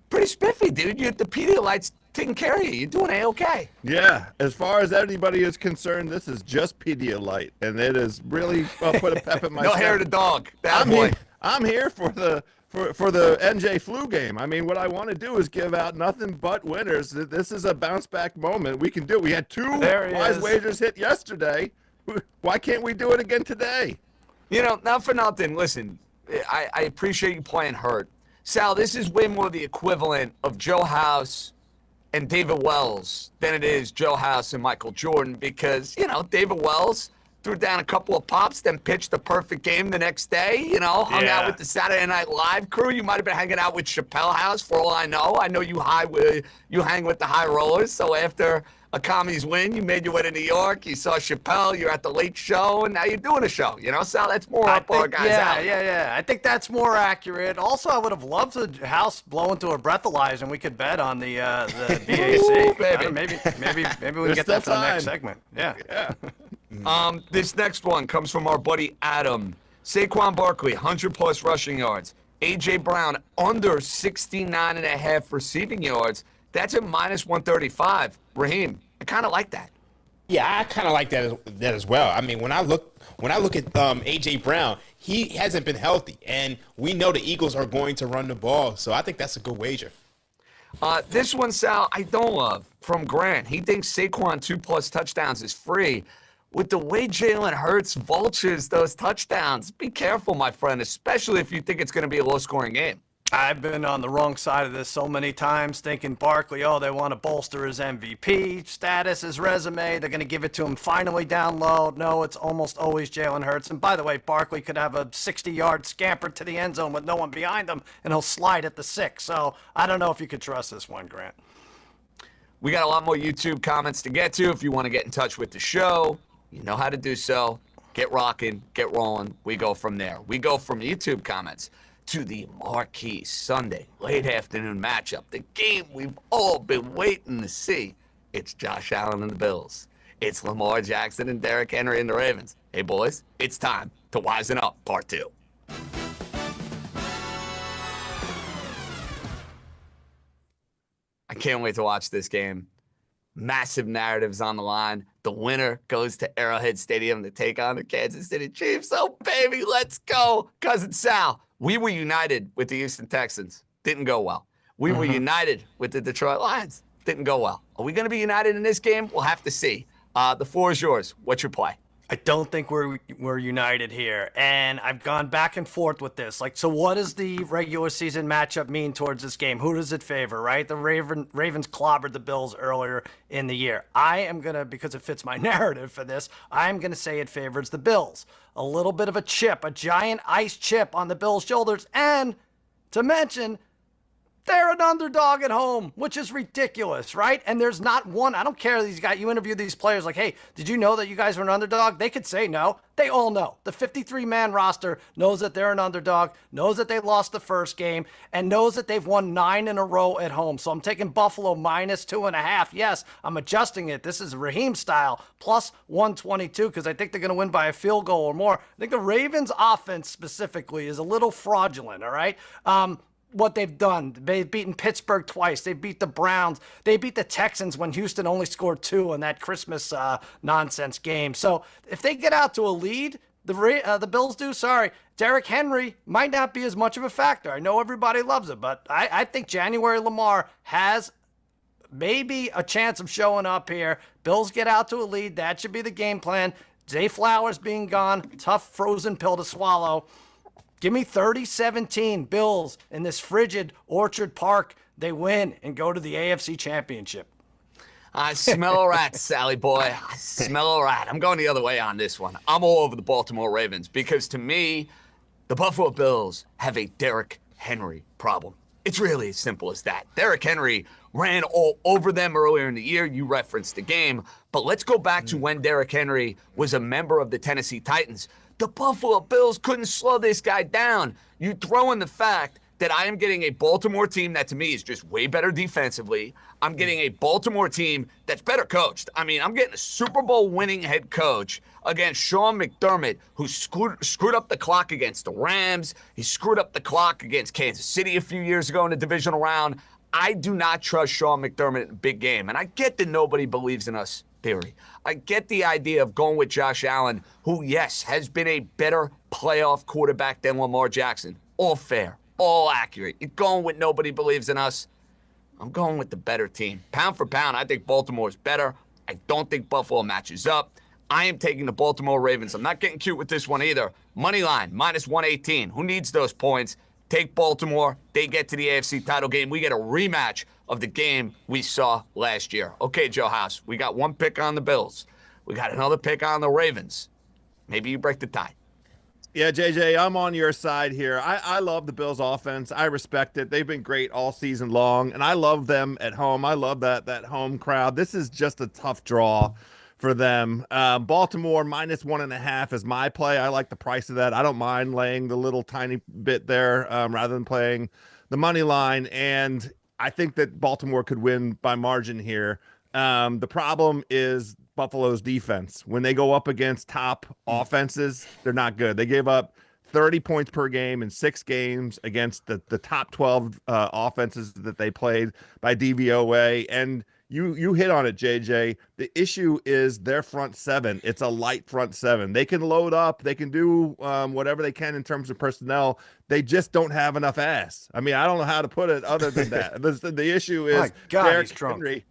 pretty spiffy, dude. The Pedialyte's taking care of you. You're doing A-okay. Yeah, as far as anybody is concerned, this is just Pedialyte, and it has really put a pep in my No step. hair of the dog. That I'm boy. I'm here for the NJ flu game. I mean, what I want to do is give out nothing but winners. This is a bounce back moment. We can do it. We had 2 wise wagers hit yesterday. Why can't we do it again today? You know, not for nothing. Listen, I appreciate you playing hurt. Sal, this is way more the equivalent of Joe House and David Wells than it is Joe House and Michael Jordan because, you know, David Wells threw down a couple of pops, then pitched the perfect game the next day, you know, hung out with the Saturday Night Live crew. You might have been hanging out with Chappelle House for all I know. I know you hang with the high rollers. So after a commies win, you made your way to New York, you saw Chappelle, you're at the Late Show, and now you're doing a show. You know, Sal, that's more up our guys' alley. Yeah. I think that's more accurate. Also, I would have loved the house blow into a breathalyzer, and we could bet on the BAC. Ooh, baby. Maybe we can get that for the next segment. Yeah. This next one comes from our buddy Adam. Saquon Barkley, 100-plus rushing yards. A.J. Brown, under 69.5 receiving yards. That's a minus 135. Raheem, I kind of like that. Yeah, I kind of like that as well. I mean, when I look at A.J. Brown, he hasn't been healthy, and we know the Eagles are going to run the ball, so I think that's a good wager. This one, Sal, I don't love. From Grant, he thinks Saquon 2+ touchdowns is free. With the way Jalen Hurts vultures those touchdowns, be careful, my friend, especially if you think it's going to be a low-scoring game. I've been on the wrong side of this so many times thinking Barkley, they want to bolster his MVP status, his resume. They're going to give it to him finally down low. No, it's almost always Jalen Hurts. And by the way, Barkley could have a 60-yard scamper to the end zone with no one behind him, and he'll slide at the 6. So I don't know if you could trust this one, Grant. We got a lot more YouTube comments to get to. If you want to get in touch with the show, you know how to do so. Get rocking, get rolling. We go from there. We go from YouTube comments to the marquee Sunday late afternoon matchup, the game we've all been waiting to see. It's Josh Allen and the Bills. It's Lamar Jackson and Derrick Henry and the Ravens. Hey, boys, it's time to Wisen Up Part 2. I can't wait to watch this game. Massive narratives on the line. The winner goes to Arrowhead Stadium to take on the Kansas City Chiefs. Oh, baby, let's go. Cousin Sal, we were united with the Houston Texans. Didn't go well. We were united with the Detroit Lions. Didn't go well. Are we going to be united in this game? We'll have to see. The floor is yours. What's your play? I don't think we're united here, and I've gone back and forth with this. So what does the regular season matchup mean towards this game? Who does it favor, right? The Ravens clobbered the Bills earlier in the year. I am going to, because it fits my narrative for this, I'm going to say it favors the Bills. A little bit of a chip, a giant ice chip on the Bills' shoulders, and to mention, they're an underdog at home, which is ridiculous, right? And there's not one, I don't care, these guys, you interview these players like, hey, did you know that you guys were an underdog? They could say no. They all know. The 53-man roster knows that they're an underdog, knows that they lost the first game, and knows that they've won 9 in a row at home. So I'm taking Buffalo minus 2.5. Yes, I'm adjusting it. This is Raheem style, plus 122, because I think they're going to win by a field goal or more. I think the Ravens offense specifically is a little fraudulent, all right? What they've done. They've beaten Pittsburgh twice. They beat the Browns. They beat the Texans when Houston only scored 2 in that Christmas nonsense game. So if they get out to a lead, the Bills do, Derrick Henry might not be as much of a factor. I know everybody loves it, but I think January Lamar has maybe a chance of showing up here. Bills get out to a lead. That should be the game plan. Zay Flowers being gone, tough frozen pill to swallow. Give me 30-17 Bills in this frigid Orchard Park. They win and go to the AFC Championship. I smell a rat, Sally boy. I smell a rat. I'm going the other way on this one. I'm all over the Baltimore Ravens because to me, the Buffalo Bills have a Derrick Henry problem. It's really as simple as that. Derrick Henry ran all over them earlier in the year. You referenced the game. But let's go back to when Derrick Henry was a member of the Tennessee Titans. The Buffalo Bills couldn't slow this guy down. You throw in the fact that I am getting a Baltimore team that to me is just way better defensively. I'm getting a Baltimore team that's better coached. I mean, I'm getting a Super Bowl winning head coach against Sean McDermott, who screwed up the clock against the Rams. He screwed up the clock against Kansas City a few years ago in the divisional round. I do not trust Sean McDermott in a big game. And I get that nobody believes in us theory. I get the idea of going with Josh Allen, who, yes, has been a better playoff quarterback than Lamar Jackson. All fair, all accurate. You're going with nobody believes in us. I'm going with the better team. Pound for pound, I think Baltimore is better. I don't think Buffalo matches up. I am taking the Baltimore Ravens. I'm not getting cute with this one either. Money line, minus 118. Who needs those points? Take Baltimore. They get to the AFC title game. We get a rematch of the game we saw last year. Okay, Joe House, we got one pick on the Bills. We got another pick on the Ravens. Maybe you break the tie. Yeah, JJ, I'm on your side here. I love the Bills offense. I respect it. They've been great all season long, and I love them at home. I love that home crowd. This is just a tough draw for them. Baltimore minus 1.5 is my play. I like the price of that. I don't mind laying the little tiny bit there rather than playing the money line, and I think that Baltimore could win by margin here. The problem is Buffalo's defense. When they go up against top offenses, they're not good. They gave up 30 points per game in 6 games against the top 12 offenses that they played by DVOA. And you hit on it, JJ. The issue is their front seven. It's a light front seven. They can load up. They can do whatever they can in terms of personnel. They just don't have enough ass. I mean, I don't know how to put it other than that. The issue is My God, Derrick he's drunk. Henry.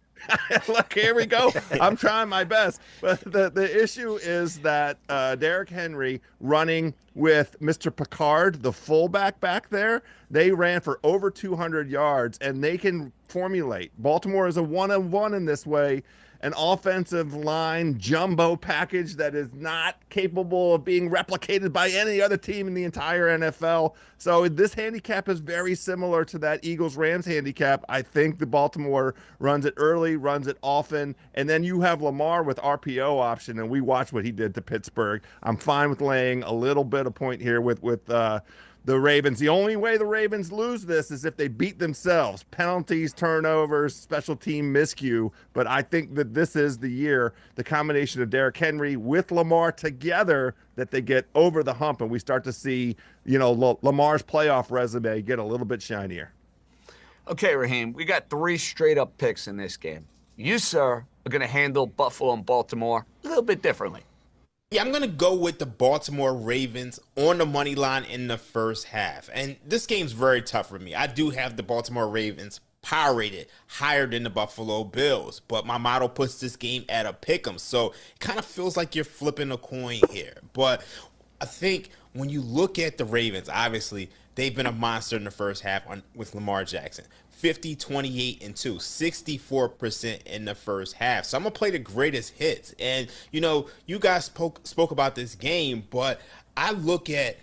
Look, here we go. I'm trying my best. But the issue is that Derrick Henry running with Mr. Picard, the fullback back there, they ran for over 200 yards, and they can formulate. Baltimore is a 1-on-1 in this way. An offensive line jumbo package that is not capable of being replicated by any other team in the entire NFL. So this handicap is very similar to that Eagles-Rams handicap. I think the Baltimore runs it early, runs it often, and then you have Lamar with RPO option, and we watched what he did to Pittsburgh. I'm fine with laying a little bit of point here with the Ravens. The only way the Ravens lose this is if they beat themselves. Penalties, turnovers, special team miscue. But I think that this is the year, the combination of Derrick Henry with Lamar together, that they get over the hump and we start to see, Lamar's playoff resume get a little bit shinier. Okay, Raheem, we got 3 straight-up picks in this game. You, sir, are going to handle Buffalo and Baltimore a little bit differently. Yeah, I'm going to go with the Baltimore Ravens on the money line in the first half. And this game's very tough for me. I do have the Baltimore Ravens power rated higher than the Buffalo Bills, but my model puts this game at a pick'em. So it kind of feels like you're flipping a coin here. But I think when you look at the Ravens, obviously they've been a monster in the first half with Lamar Jackson. 50, 28, and 2, 64% in the first half. So I'm going to play the greatest hits. And, you guys spoke about this game, but I look at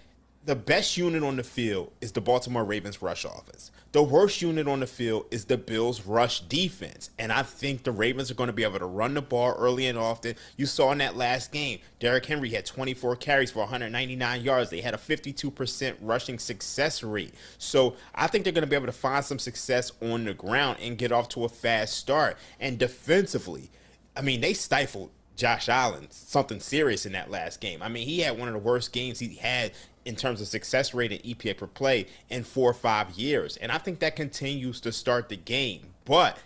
the best unit on the field is the Baltimore Ravens rush offense. The worst unit on the field is the Bills rush defense. And I think the Ravens are going to be able to run the ball early and often. You saw in that last game, Derrick Henry had 24 carries for 199 yards. They had a 52% rushing success rate. So I think they're going to be able to find some success on the ground and get off to a fast start. And defensively, they stifled Josh Allen, something serious in that last game. He had one of the worst games he had in terms of success rate and EPA per play in 4 or 5 years. And I think that continues to start the game. But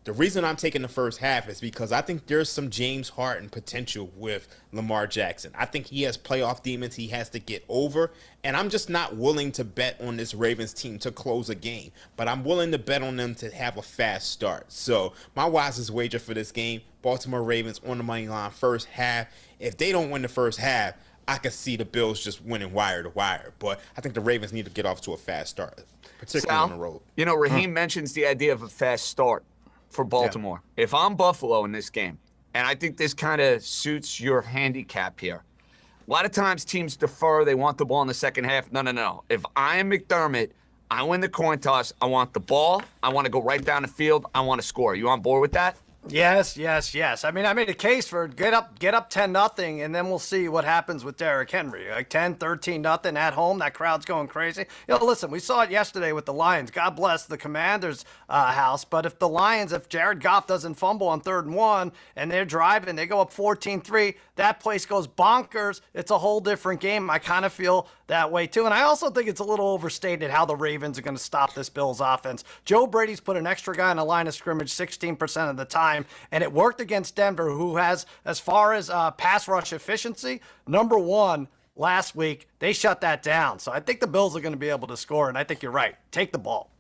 the reason I'm taking the first half is because I think there's some James Harden potential with Lamar Jackson. I think he has playoff demons he has to get over, and I'm just not willing to bet on this Ravens team to close a game, but I'm willing to bet on them to have a fast start. So my wisest wager for this game, Baltimore Ravens on the money line first half. If they don't win the first half, I could see the Bills just winning wire to wire, but I think the Ravens need to get off to a fast start, particularly on the road. Raheem mentions the idea of a fast start for Baltimore. Yeah. If I'm Buffalo in this game, and I think this kind of suits your handicap here, a lot of times teams defer. They want the ball in the second half. No. If I am McDermott, I win the coin toss. I want the ball. I want to go right down the field. I want to score. You on board with that? Yes. I made a case for get up 10-0, and then we'll see what happens with Derrick Henry. Like 10, 13-0 at home, that crowd's going crazy. Listen, we saw it yesterday with the Lions. God bless the Commanders' house, but if Jared Goff doesn't fumble on 3rd and 1, and they're driving, they go up 14-3, that place goes bonkers. It's a whole different game. I kind of feel that way too, and I also think it's a little overstated how the Ravens are going to stop this Bills offense. Joe Brady's put an extra guy in the line of scrimmage 16% of the time. time, and it worked against Denver, who has, as far as pass rush efficiency, number one last week. They shut that down. So I think the Bills are going to be able to score, and I think you're right. Take the ball.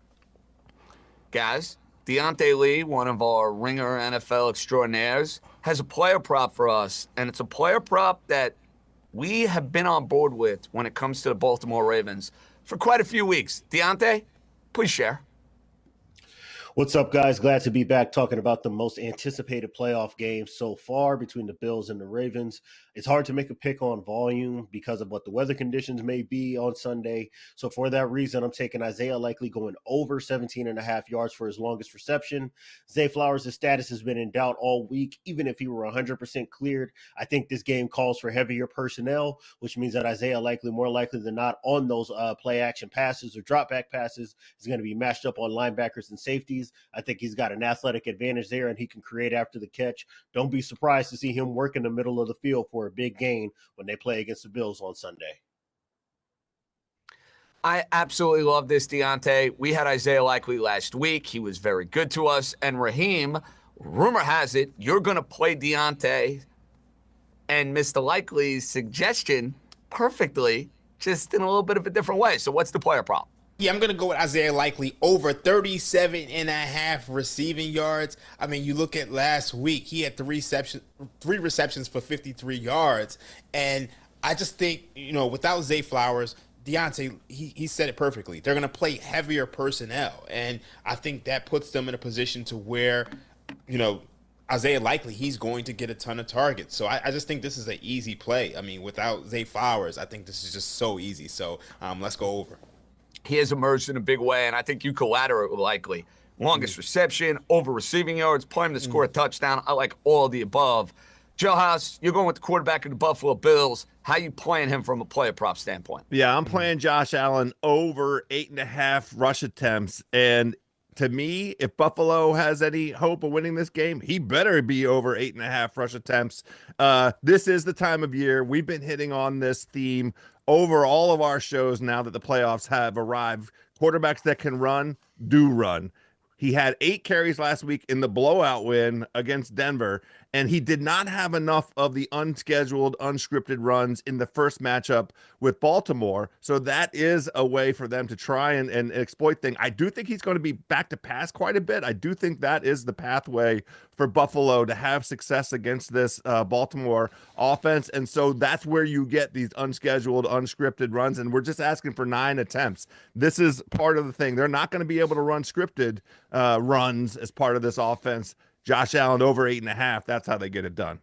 Guys, Deontay Lee, one of our Ringer NFL extraordinaires, has a player prop for us, and it's a player prop that we have been on board with when it comes to the Baltimore Ravens for quite a few weeks. Deontay, please share. What's up, guys? Glad to be back talking about the most anticipated playoff game so far between the Bills and the Ravens. It's hard to make a pick on volume because of what the weather conditions may be on Sunday. So for that reason, I'm taking Isaiah Likely going over 17.5 yards for his longest reception. Zay Flowers' status has been in doubt all week. Even if he were 100% cleared, I think this game calls for heavier personnel, which means that Isaiah Likely, more likely than not, on those play action passes or drop back passes, is going to be matched up on linebackers and safeties. I think he's got an athletic advantage there, and he can create after the catch. Don't be surprised to see him work in the middle of the field for a big gain when they play against the Bills on Sunday. I absolutely love this, Deontay. We had Isaiah Likely last week. He was very good to us. And Raheem, rumor has it, you're going to play Deontay and Mr. Likely's suggestion perfectly, just in a little bit of a different way. So what's the player prop? Yeah, I'm going to go with Isaiah Likely over 37.5 receiving yards. I mean, you look at last week, he had three receptions for 53 yards. And I just think, without Zay Flowers, Deontay, he said it perfectly. They're going to play heavier personnel. And I think that puts them in a position to where, Isaiah Likely, he's going to get a ton of targets. So I just think this is an easy play. I mean, without Zay Flowers, I think this is just so easy. So let's go over. He has emerged in a big way, and I think you collaterate with Likely. Longest reception, over receiving yards, play him to score a touchdown. I like all of the above. Jailhouse, you're going with the quarterback of the Buffalo Bills. How you playing him from a player prop standpoint? Yeah, I'm playing Josh Allen over 8.5 rush attempts. And to me, if Buffalo has any hope of winning this game, he better be over 8.5 rush attempts. This is the time of year. We've been hitting on this theme over all of our shows now that the playoffs have arrived. Quarterbacks that can run, do run. He had 8 carries last week in the blowout win against Denver, and he did not have enough of the unscheduled, unscripted runs in the first matchup with Baltimore. So that is a way for them to try and exploit things. I do think he's going to be back to pass quite a bit. I do think that is the pathway for Buffalo to have success against this Baltimore offense. And so that's where you get these unscheduled, unscripted runs. And we're just asking for 9 attempts. This is part of the thing. They're not going to be able to run scripted runs as part of this offense. Josh Allen over 8.5. That's how they get it done.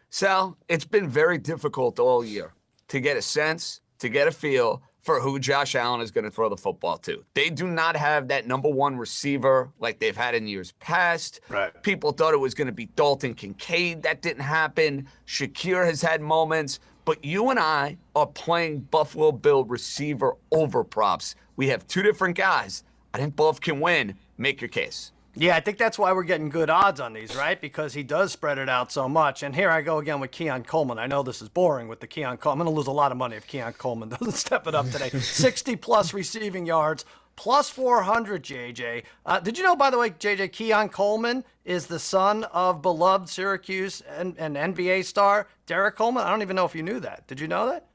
Sal, it's been very difficult all year to get a sense, to get a feel for who Josh Allen is going to throw the football to. They do not have that number one receiver like they've had in years past. Right. People thought it was going to be Dalton Kincaid. That didn't happen. Shakir has had moments. But you and I are playing Buffalo Bill receiver over props. We have 2 different guys. I think both can win. Make your case. Yeah, I think that's why we're getting good odds on these, right? Because he does spread it out so much. And here I go again with Keon Coleman. I know this is boring with the Keon Coleman. I'm going to lose a lot of money if Keon Coleman doesn't step it up today. 60-plus receiving yards, plus 400, JJ. Did you know, by the way, JJ, Keon Coleman is the son of beloved Syracuse and NBA star Derek Coleman? I don't even know if you knew that. Did you know that?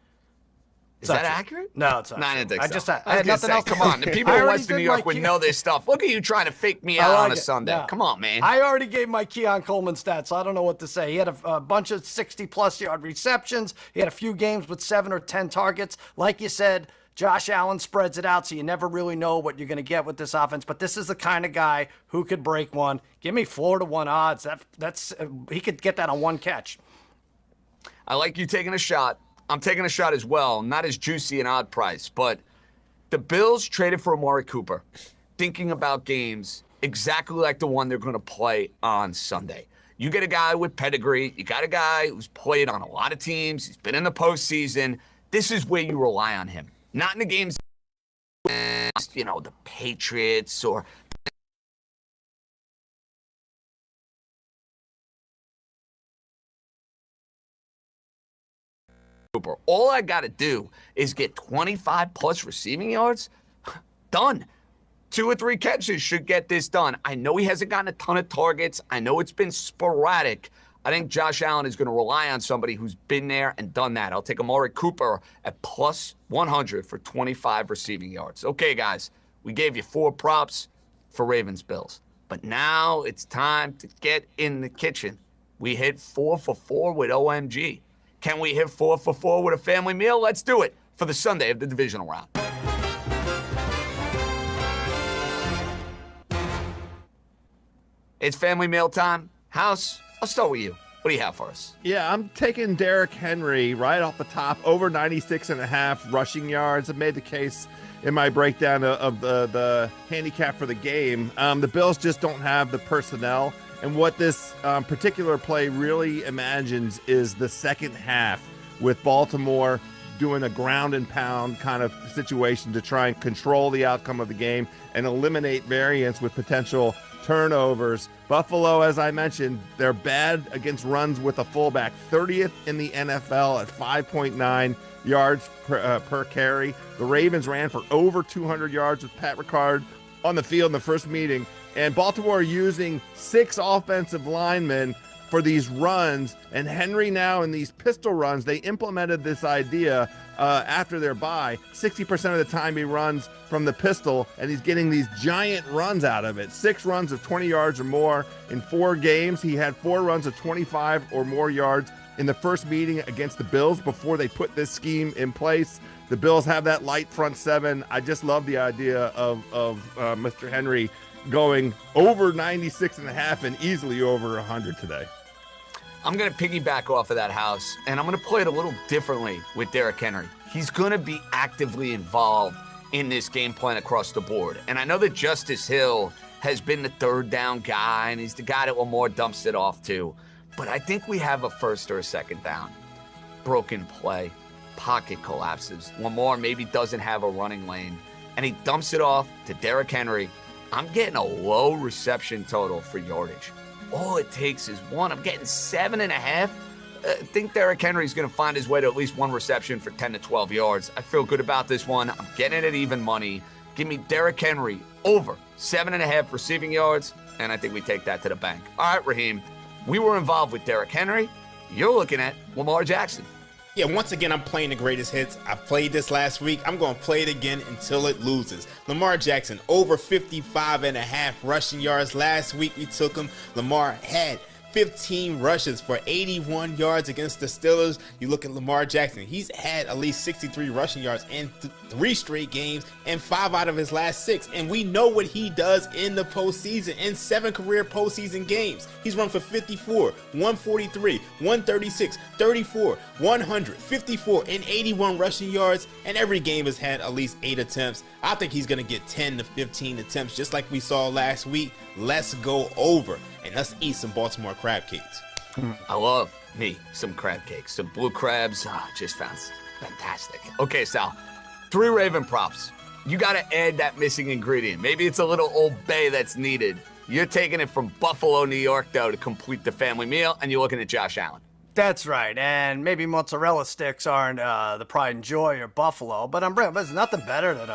Is that accurate? No, it's not. No, I didn't think so. I had nothing else. Come on, the people in Western New York would know this stuff. Look at you trying to fake me out on a Sunday. No. Come on, man. I already gave my Keon Coleman stats, so I don't know what to say. He had a bunch of 60-plus yard receptions. He had a few games with 7 or 10 targets. Like you said, Josh Allen spreads it out, so you never really know what you're going to get with this offense. But this is the kind of guy who could break one. Give me 4-1 odds. That's he could get that on one catch. I like you taking a shot. I'm taking a shot as well. Not as juicy an odd price, but the Bills traded for Amari Cooper, thinking about games exactly like the one they're going to play on Sunday. You get a guy with pedigree. You got a guy who's played on a lot of teams. He's been in the postseason. This is where you rely on him. Not in the games, the Patriots or Cooper. All I got to do is get 25-plus receiving yards. Done. 2 or 3 catches should get this done. I know he hasn't gotten a ton of targets. I know it's been sporadic. I think Josh Allen is going to rely on somebody who's been there and done that. I'll take Amari Cooper at plus 100 for 25 receiving yards. Okay, guys, we gave you 4 props for Ravens-Bills. But now it's time to get in the kitchen. We hit 4 for 4 with OMG. Can we hit 4 for 4 with a family meal? Let's do it for the Sunday of the divisional round. It's family meal time. House, I'll start with you. What do you have for us? Yeah, I'm taking Derrick Henry right off the top, over 96.5 rushing yards. I made the case in my breakdown of the handicap for the game. The Bills just don't have the personnel. And what this particular play really imagines is the second half with Baltimore doing a ground and pound kind of situation to try and control the outcome of the game and eliminate variance with potential turnovers. Buffalo, as I mentioned, they're bad against runs with a fullback, 30th in the NFL at 5.9 yards per carry. The Ravens ran for over 200 yards with Pat Ricard on the field in the first meeting, and Baltimore using 6 offensive linemen for these runs, and Henry now in these pistol runs, they implemented this idea after their bye. 60% of the time he runs from the pistol, and he's getting these giant runs out of it. 6 runs of 20 yards or more in 4 games. He had 4 runs of 25 or more yards in the first meeting against the Bills before they put this scheme in place. The Bills have that light front 7. I just love the idea of Mr. Henry going over 96.5 and easily over 100 today. I'm going to piggyback off of that, House, and I'm going to play it a little differently with Derrick Henry. He's going to be actively involved in this game plan across the board. And I know that Justice Hill has been the third down guy, and he's the guy that Lamar dumps it off to. But I think we have a first or a second down. Broken play, pocket collapses. Lamar maybe doesn't have a running lane, and he dumps it off to Derrick Henry. I'm getting a low reception total for yardage. All it takes is 1. I'm getting 7.5. I think Derrick Henry's going to find his way to at least 1 reception for 10 to 12 yards. I feel good about this one. I'm getting it at even money. Give me Derrick Henry over 7.5 receiving yards, and I think we take that to the bank. All right, Raheem, we were involved with Derrick Henry. You're looking at Lamar Jackson. Yeah, once again, I'm playing the greatest hits. I played this last week. I'm going to play it again until it loses. Lamar Jackson, over 55.5 rushing yards. Last week, we took him. Lamar had 15 rushes for 81 yards against the Steelers. You look at Lamar Jackson, he's had at least 63 rushing yards in 3 straight games and 5 out of his last 6. And we know what he does in the postseason. In 7 career postseason games, he's run for 54, 143, 136, 34, 100, 54, and 81 rushing yards. And every game has had at least 8 attempts. I think he's going to get 10 to 15 attempts, just like we saw last week. Let's go over and let's eat some Baltimore crab cakes. I love me some crab cakes. Some blue crabs, just sounds fantastic. Okay, Sal, 3 Raven props. You got to add that missing ingredient. Maybe it's a little Old Bay that's needed. You're taking it from Buffalo, New York, though, to complete the family meal, and you're looking at Josh Allen. That's right, and maybe mozzarella sticks aren't the pride and joy of Buffalo, but there's nothing better than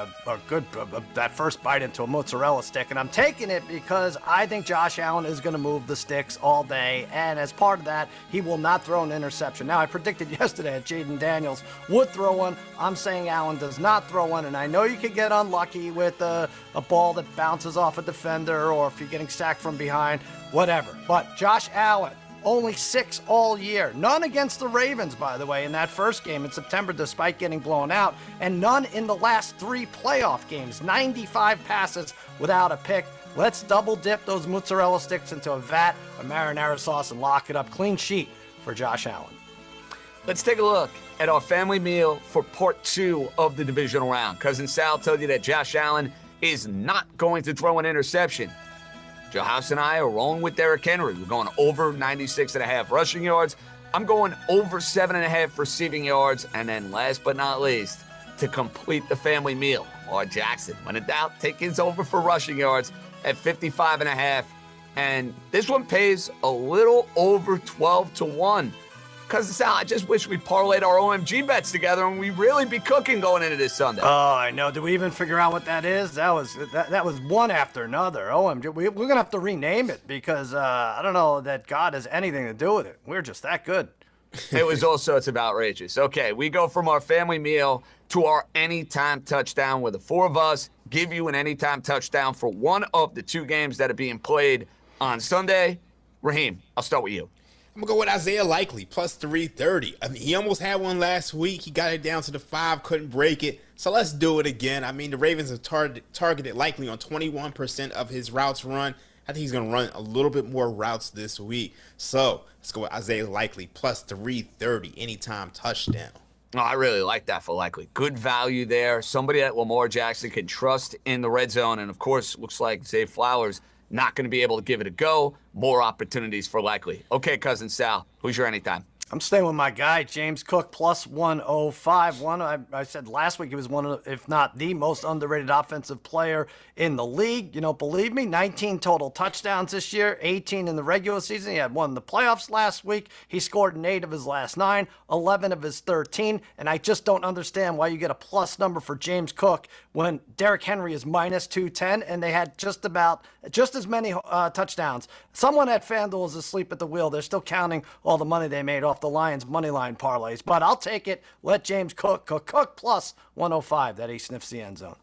that first bite into a mozzarella stick, and I'm taking it because I think Josh Allen is going to move the sticks all day, and as part of that, he will not throw an interception. Now, I predicted yesterday that Jaden Daniels would throw one. I'm saying Allen does not throw one, and I know you could get unlucky with a ball that bounces off a defender, or if you're getting sacked from behind, whatever, but Josh Allen, only 6 all year. None against the Ravens, by the way, in that first game in September, despite getting blown out. And none in the last 3 playoff games. 95 passes without a pick. Let's double dip those mozzarella sticks into a vat of marinara sauce and lock it up. Clean sheet for Josh Allen. Let's take a look at our family meal for part 2 of the divisional round. Cousin Sal told you that Josh Allen is not going to throw an interception. Joe House and I are rolling with Derrick Henry. We're going over 96.5 rushing yards. I'm going over 7.5 receiving yards. And then last but not least, to complete the family meal, Lamar Jackson. When in doubt, take his over for rushing yards at 55.5. And this one pays a little over 12 to 1. Cousin Sal, I just wish we parlayed our OMG bets together and we'd really be cooking going into this Sunday. Oh, I know. Did we even figure out what that is? That was one after another. OMG. We're going to have to rename it because I don't know that God has anything to do with it. We're just that good. It was all sorts of outrageous. Okay, we go from our family meal to our anytime touchdown where the four of us give you an anytime touchdown for one of the two games that are being played on Sunday. Raheem, I'll start with you. I'm going to go with Isaiah Likely, plus 330. I mean, he almost had one last week. He got it down to the 5, couldn't break it. So let's do it again. I mean, the Ravens have targeted Likely on 21% of his routes run. I think he's going to run a little bit more routes this week. So let's go with Isaiah Likely, plus 330, anytime touchdown. Oh, I really like that for Likely. Good value there. Somebody that Lamar Jackson can trust in the red zone. And, of course, looks like Zay Flowers not going to be able to give it a go. More opportunities for Likely. Okay, Cousin Sal, who's your anytime? I'm staying with my guy, James Cook, plus 105. I said last week he was one of, if not the most underrated offensive player in the league. You don't believe me? 19 total touchdowns this year, 18 in the regular season. He had one in the playoffs last week. He scored in 8 of his last 9, 11 of his 13. And I just don't understand why you get a plus number for James Cook when Derrick Henry is minus 210 and they had just as many touchdowns. Someone at FanDuel is asleep at the wheel. They're still counting all the money they made off the Lions money line parlays, but I'll take it. Let James cook plus 105 that he sniffs the end zone.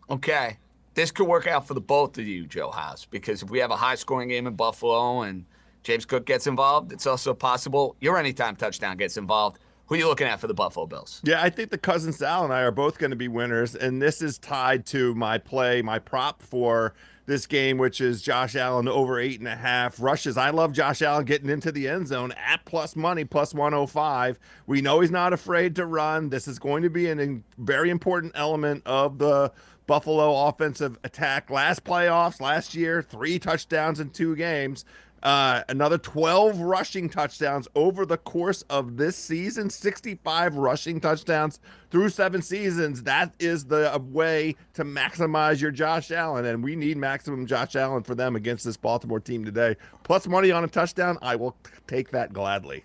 Okay, this could work out for the both of you, Joe House, because if we have a high-scoring game in Buffalo and James Cook gets involved, it's also possible your anytime touchdown gets involved. Who are you looking at for the Buffalo Bills? Yeah, I think the Cousin Sal and I are both going to be winners, and this is tied to my prop for this game, which is Josh Allen over 8.5 rushes. I love Josh Allen getting into the end zone at plus money, plus 105. We know he's not afraid to run. This is going to be a very important element of the Buffalo offensive attack. Last year, 3 touchdowns in 2 games. Another 12 rushing touchdowns over the course of this season, 65 rushing touchdowns through 7 seasons. That is the way to maximize your Josh Allen, and we need maximum Josh Allen for them against this Baltimore team today. Plus money on a touchdown, I will take that gladly.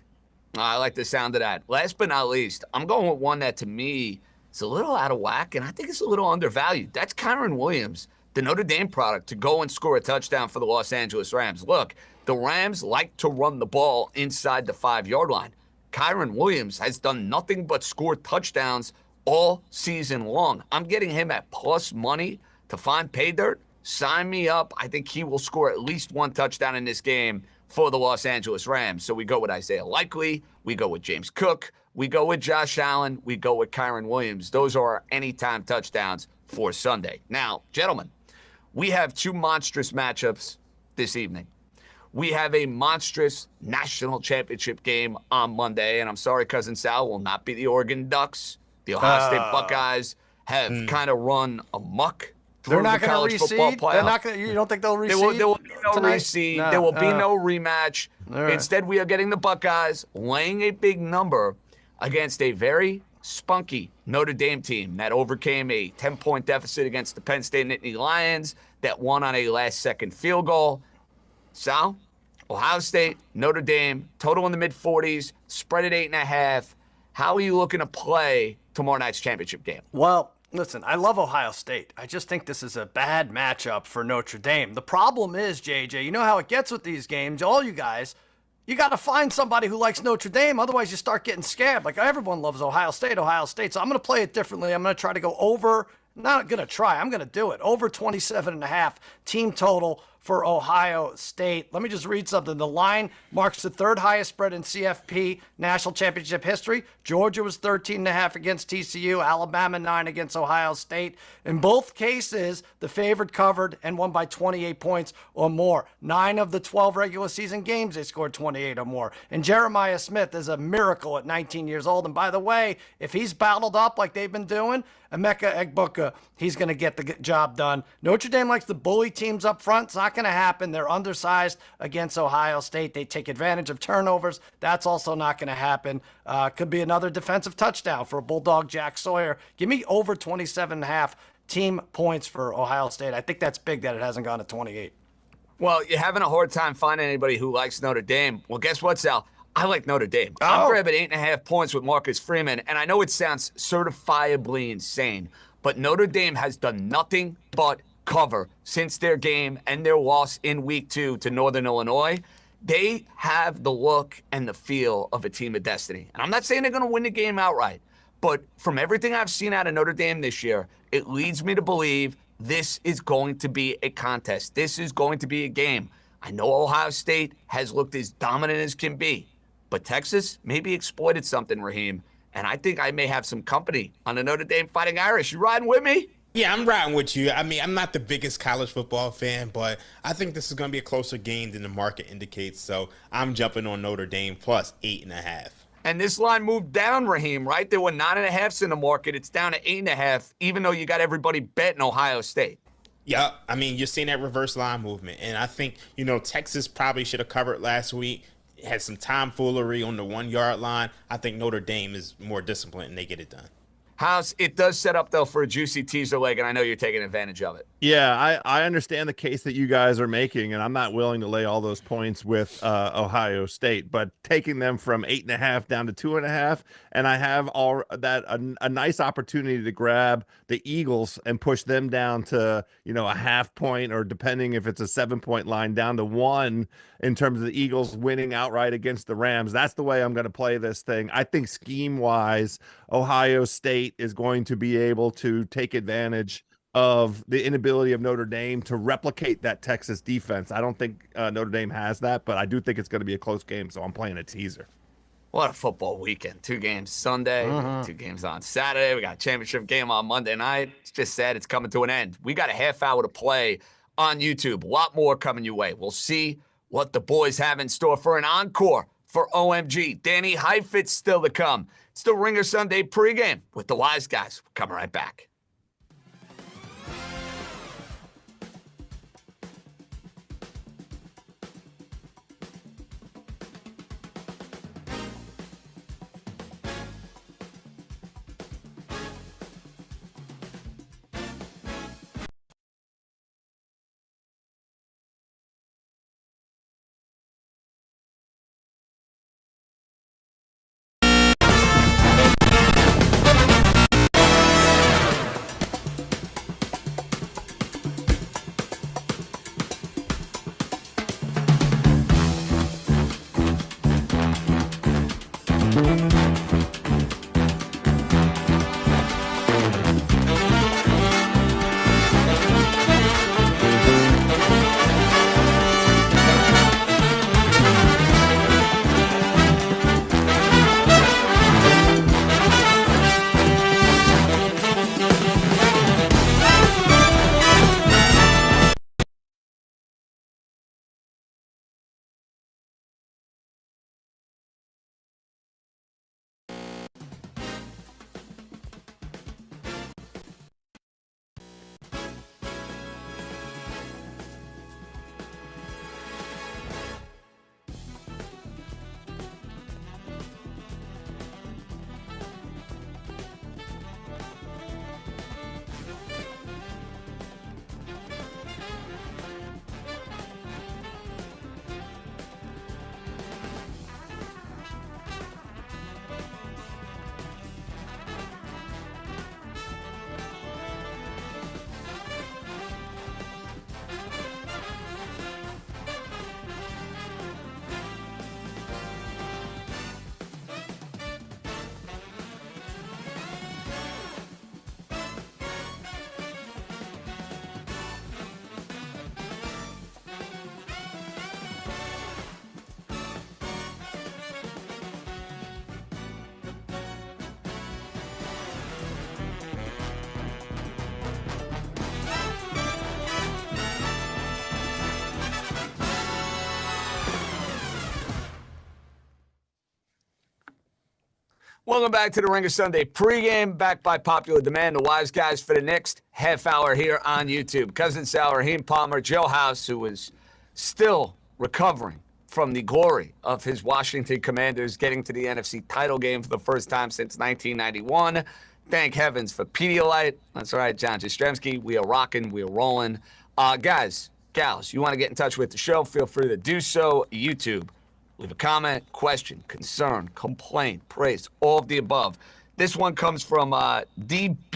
I like the sound of that. Last but not least, I'm going with one that to me is a little out of whack, and I think it's a little undervalued. That's Kyren Williams, the Notre Dame product, to go and score a touchdown for the Los Angeles Rams. Look, the Rams like to run the ball inside the 5-yard line. Kyren Williams has done nothing but score touchdowns all season long. I'm getting him at plus money to find pay dirt. Sign me up. I think he will score at least 1 touchdown in this game for the Los Angeles Rams. So we go with Isaiah Likely. We go with James Cook. We go with Josh Allen. We go with Kyren Williams. Those are our anytime touchdowns for Sunday. Now, gentlemen, we have 2 monstrous matchups this evening. We have a monstrous national championship game on Monday, and I'm sorry, Cousin Sal, will not be the Oregon Ducks. The Ohio State Buckeyes have kind of run amok. They're not going to reseed? They're not going. You don't think they'll reseed? There will be no reseed. No, there will be no rematch. Right. Instead, we are getting the Buckeyes laying a big number against a very spunky Notre Dame team that overcame a 10-point deficit against the Penn State Nittany Lions that won on a last-second field goal. Sal, Ohio State, Notre Dame, total in the mid-40s, spread at 8.5. How are you looking to play tomorrow night's championship game? Well, listen, I love Ohio State. I just think this is a bad matchup for Notre Dame. The problem is, JJ, you know how it gets with these games, all you guys, you got to find somebody who likes Notre Dame. Otherwise, you start getting scared. Like, everyone loves Ohio State. So I'm going to play it differently. I'm going to try to go over, not going to try, I'm going to do it, over 27.5 team total for Ohio State. Let me just read something. The line marks the 3rd highest spread in CFP national championship history. Georgia was 13.5 against TCU. Alabama 9 against Ohio State. In both cases, the favorite covered and won by 28 points or more. 9 of the 12 regular season games, they scored 28 or more. And Jeremiah Smith is a miracle at 19 years old. And by the way, if he's battled up like they've been doing, Emeka Egbuka, he's going to get the job done. Notre Dame likes to bully teams up front. It's not going to happen. They're undersized against Ohio State. They take advantage of turnovers. That's also not going to happen. Could be another defensive touchdown for Bulldog Jack Sawyer. Give me over 27.5 team points for Ohio State. I think that's big that it hasn't gone to 28. Well, you're having a hard time finding anybody who likes Notre Dame. Well, guess what, Sal? I like Notre Dame. I'm grabbing 8.5 points with Marcus Freeman, and I know it sounds certifiably insane, but Notre Dame has done nothing but cover since their game and their loss in week 2 to Northern Illinois. They have the look and the feel of a team of destiny. And I'm not saying they're going to win the game outright, but from everything I've seen out of Notre Dame this year, it leads me to believe this is going to be a contest. This is going to be a game. I know Ohio State has looked as dominant as can be, but Texas maybe exploited something, Raheem. And I think I may have some company on the Notre Dame Fighting Irish. You riding with me? Yeah, I'm riding with you. I mean, I'm not the biggest college football fan, but I think this is going to be a closer game than the market indicates. So I'm jumping on Notre Dame plus 8.5. And this line moved down, Raheem, right? There were 9.5s in the market. It's down to 8.5, even though you got everybody betting Ohio State. Yeah, I mean, you're seeing that reverse line movement. And I think, Texas probably should have covered last week. Had some tomfoolery on the 1-yard line. I think Notre Dame is more disciplined and they get it done. House, it does set up, though, for a juicy teaser leg, and I know you're taking advantage of it. Yeah, I understand the case that you guys are making, and I'm not willing to lay all those points with Ohio State, but taking them from 8.5 down to 2.5, and I have a nice opportunity to grab the Eagles and push them down to, a half point, or depending if it's a 7-point line, down to 1 in terms of the Eagles winning outright against the Rams. That's the way I'm going to play this thing. I think scheme-wise, Ohio State is going to be able to take advantage of the inability of Notre Dame to replicate that Texas defense. I don't think Notre Dame has that, but I do think it's going to be a close game, so I'm playing a teaser. What a football weekend. 2 games Sunday, 2 games on Saturday. We got a championship game on Monday night. It's just sad it's coming to an end. We got a half hour to play on YouTube. A lot more coming your way. We'll see what the boys have in store for an encore for OMG. Danny Heifetz still to come. It's the Ringer Sunday pregame with the Wise Guys. We're coming right back. Welcome back to the Ringer Sunday pregame, backed by popular demand. The Wise Guys for the next half hour here on YouTube. Cousin Sal, Raheem Palmer, Joe House, who is still recovering from the glory of his Washington Commanders getting to the NFC title game for the first time since 1991. Thank heavens for Pedialyte. That's right, John Jastremski. We are rocking. We are rolling. Guys, gals, you want to get in touch with the show, feel free to do so. YouTube, Leave a comment, question, concern, complaint, praise, all of the above. This one comes from DBHATT.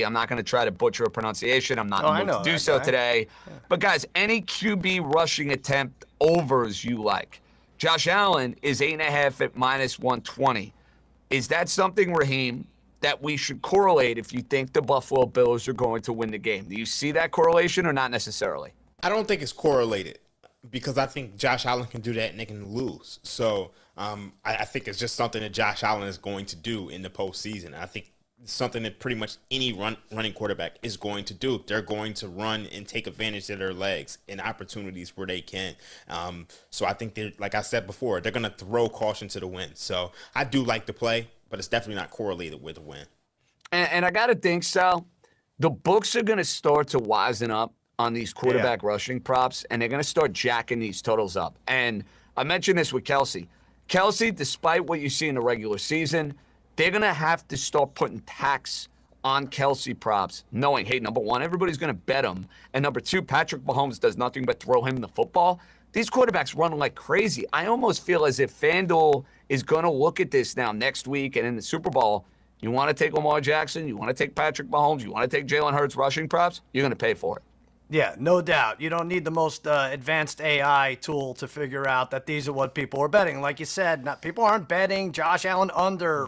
I'm not going to try to butcher a pronunciation. I'm not in the mood to do so today. Yeah. But, guys, any QB rushing attempt overs you like? Josh Allen is 8.5 at -120. Is that something, Raheem, that we should correlate if you think the Buffalo Bills are going to win the game? Do you see that correlation or not necessarily? I don't think it's correlated because I think Josh Allen can do that and they can lose. So I think it's just something that Josh Allen is going to do in the postseason. I think it's something that pretty much any running quarterback is going to do. They're going to run and take advantage of their legs in opportunities where they can. So I think they're, like I said before, they're going to throw caution to the wind. So I do like the play, but it's definitely not correlated with a win. And I got to think, Sal, the books are going to start to wisen up on these quarterback rushing props, and they're going to start jacking these totals up. And I mentioned this with Kelsey. Kelsey, despite what you see in the regular season, they're going to have to start putting tax on Kelsey props, knowing, hey, number one, everybody's going to bet him. And number two, Patrick Mahomes does nothing but throw him the football. These quarterbacks run like crazy. I almost feel as if FanDuel is going to look at this now next week and in the Super Bowl. You want to take Lamar Jackson, you want to take Patrick Mahomes, you want to take Jalen Hurts rushing props, you're going to pay for it. Yeah, no doubt. You don't need the most advanced AI tool to figure out that these are what people are betting. Like you said, people aren't betting Josh Allen under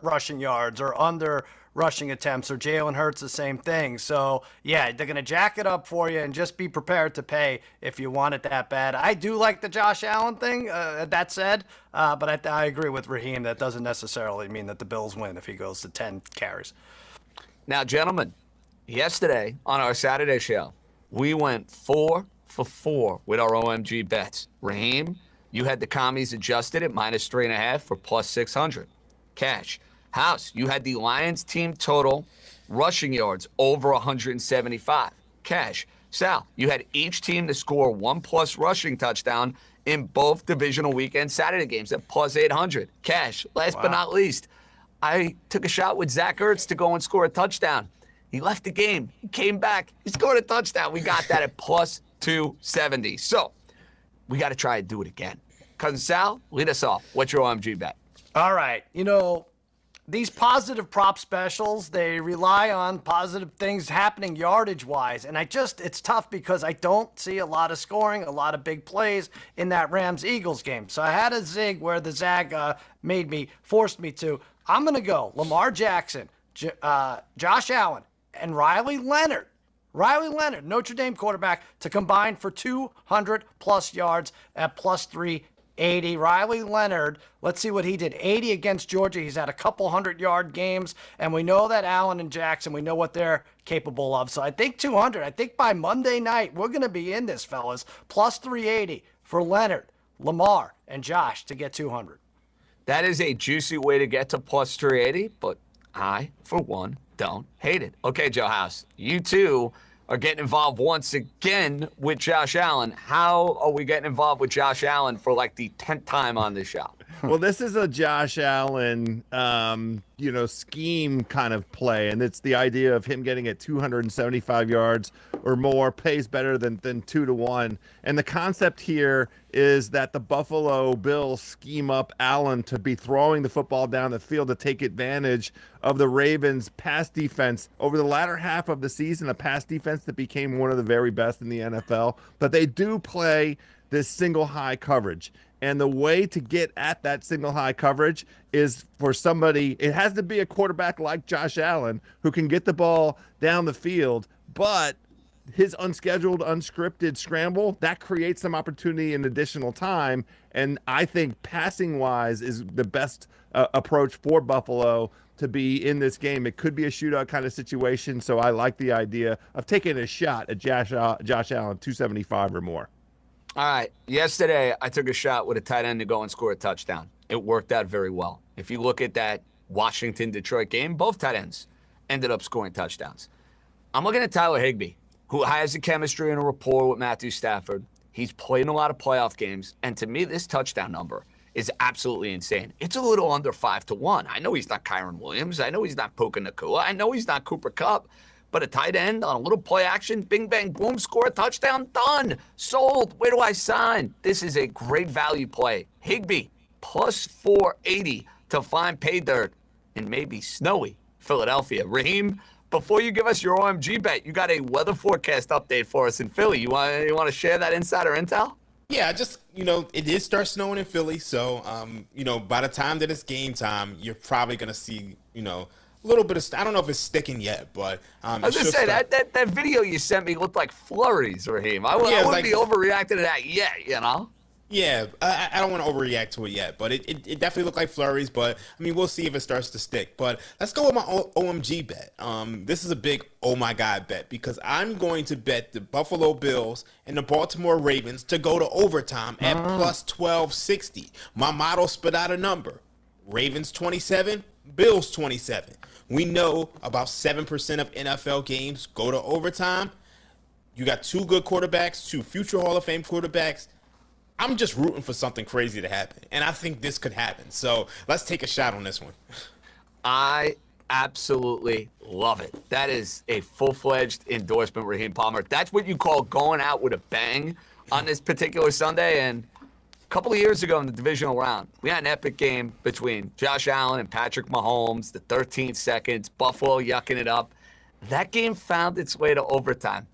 rushing yards or under rushing attempts, or Jalen Hurts the same thing. So, yeah, they're going to jack it up for you, and just be prepared to pay if you want it that bad. I do like the Josh Allen thing, that said, but I agree with Raheem. That doesn't necessarily mean that the Bills win if he goes to 10 carries. Now, gentlemen, yesterday on our Saturday show, we went 4 for 4 with our OMG bets. Raheem, you had the commies adjusted at -3.5 for +600. Cash. House, you had the Lions team total rushing yards over 175. Cash. Sal, you had each team to score 1+ rushing touchdown in both divisional weekend Saturday games at +800. Cash. Last but not least, I took a shot with Zach Ertz to go and score a touchdown. He left the game. He came back. He scored a touchdown. We got that at +270. So we got to try and do it again. Cousin Sal, lead us off. What's your OMG bet? All right. These positive prop specials, they rely on positive things happening yardage-wise. And it's tough because I don't see a lot of scoring, a lot of big plays in that Rams-Eagles game. So I had a zig where the zag forced me to. I'm going to go Lamar Jackson, Josh Allen, and Riley Leonard, Notre Dame quarterback, to combine for 200+ yards at +380. Riley Leonard, let's see what he did. 80 against Georgia. He's had a couple 100-yard games, and we know that Allen and Jackson, we know what they're capable of. So I think 200. I think by Monday night, we're going to be in this, fellas. +380 for Leonard, Lamar, and Josh to get 200. That is a juicy way to get to +380, but I, for one, don't hate it. Okay, Joe House, you too are getting involved once again with Josh Allen. How are we getting involved with Josh Allen for like the 10th time on this show? Well, this is a Josh Allen, scheme kind of play, and it's the idea of him getting at 275 yards or more pays better than 2-1. And the concept here is that the Buffalo Bills scheme up Allen to be throwing the football down the field to take advantage of the Ravens' pass defense over the latter half of the season, a pass defense that became one of the very best in the NFL. But they do play this single high coverage. And the way to get at that single high coverage is for somebody, it has to be a quarterback like Josh Allen who can get the ball down the field, but his unscheduled, unscripted scramble, that creates some opportunity and additional time. And I think passing-wise is the best approach for Buffalo to be in this game. It could be a shootout kind of situation, so I like the idea of taking a shot at Josh Allen, 275 or more. All right. Yesterday, I took a shot with a tight end to go and score a touchdown. It worked out very well. If you look at that Washington-Detroit game, both tight ends ended up scoring touchdowns. I'm looking at Tyler Higbee, who has a chemistry and a rapport with Matthew Stafford. He's played in a lot of playoff games. And to me, this touchdown number is absolutely insane. It's a little under 5-1. I know he's not Kyron Williams. I know he's not Puka Nacua. I know he's not Cooper Kupp. but a tight end on a little play action, bing, bang, boom, score a touchdown, done, sold. Where do I sign? This is a great value play. Higbee, plus 480 to find pay dirt in maybe snowy Philadelphia. Raheem, before you give us your OMG bet, you got a weather forecast update for us in Philly. You want to share that insider intel? Yeah, just, it did start snowing in Philly. So, by the time that it's game time, you're probably going to see, a little bit of, I don't know if it's sticking yet, but I was going to say, that video you sent me looked like flurries, Raheem. I wouldn't be overreacting to that yet, Yeah, I don't want to overreact to it yet, but it definitely looked like flurries, but, we'll see if it starts to stick. But let's go with my OMG bet. This is a big oh my God bet because I'm going to bet the Buffalo Bills and the Baltimore Ravens to go to overtime at plus 1260. My model spit out a number. Ravens 27, Bills 27. We know about 7% of NFL games go to overtime. You got two good quarterbacks, two future Hall of Fame quarterbacks. I'm just rooting for something crazy to happen, and I think this could happen. So let's take a shot on this one. I absolutely love it. That is a full-fledged endorsement, Raheem Palmer. That's what you call going out with a bang on this particular Sunday. And a couple of years ago in the divisional round, we had an epic game between Josh Allen and Patrick Mahomes, the 13 seconds, Buffalo yucking it up. That game found its way to overtime.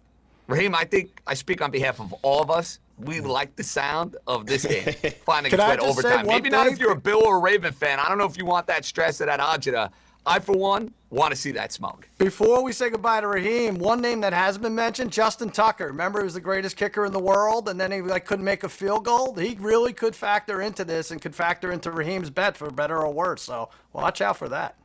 Raheem, I think I speak on behalf of all of us. We like the sound of this game finding its way to overtime. Maybe not if you're a Bill or a Raven fan. I don't know if you want that stress or that agita. I, for one, want to see that smoke. Before we say goodbye to Raheem, one name that has been mentioned, Justin Tucker. Remember, he was the greatest kicker in the world, and then he couldn't make a field goal. He really could factor into this and could factor into Raheem's bet for better or worse. So watch out for that.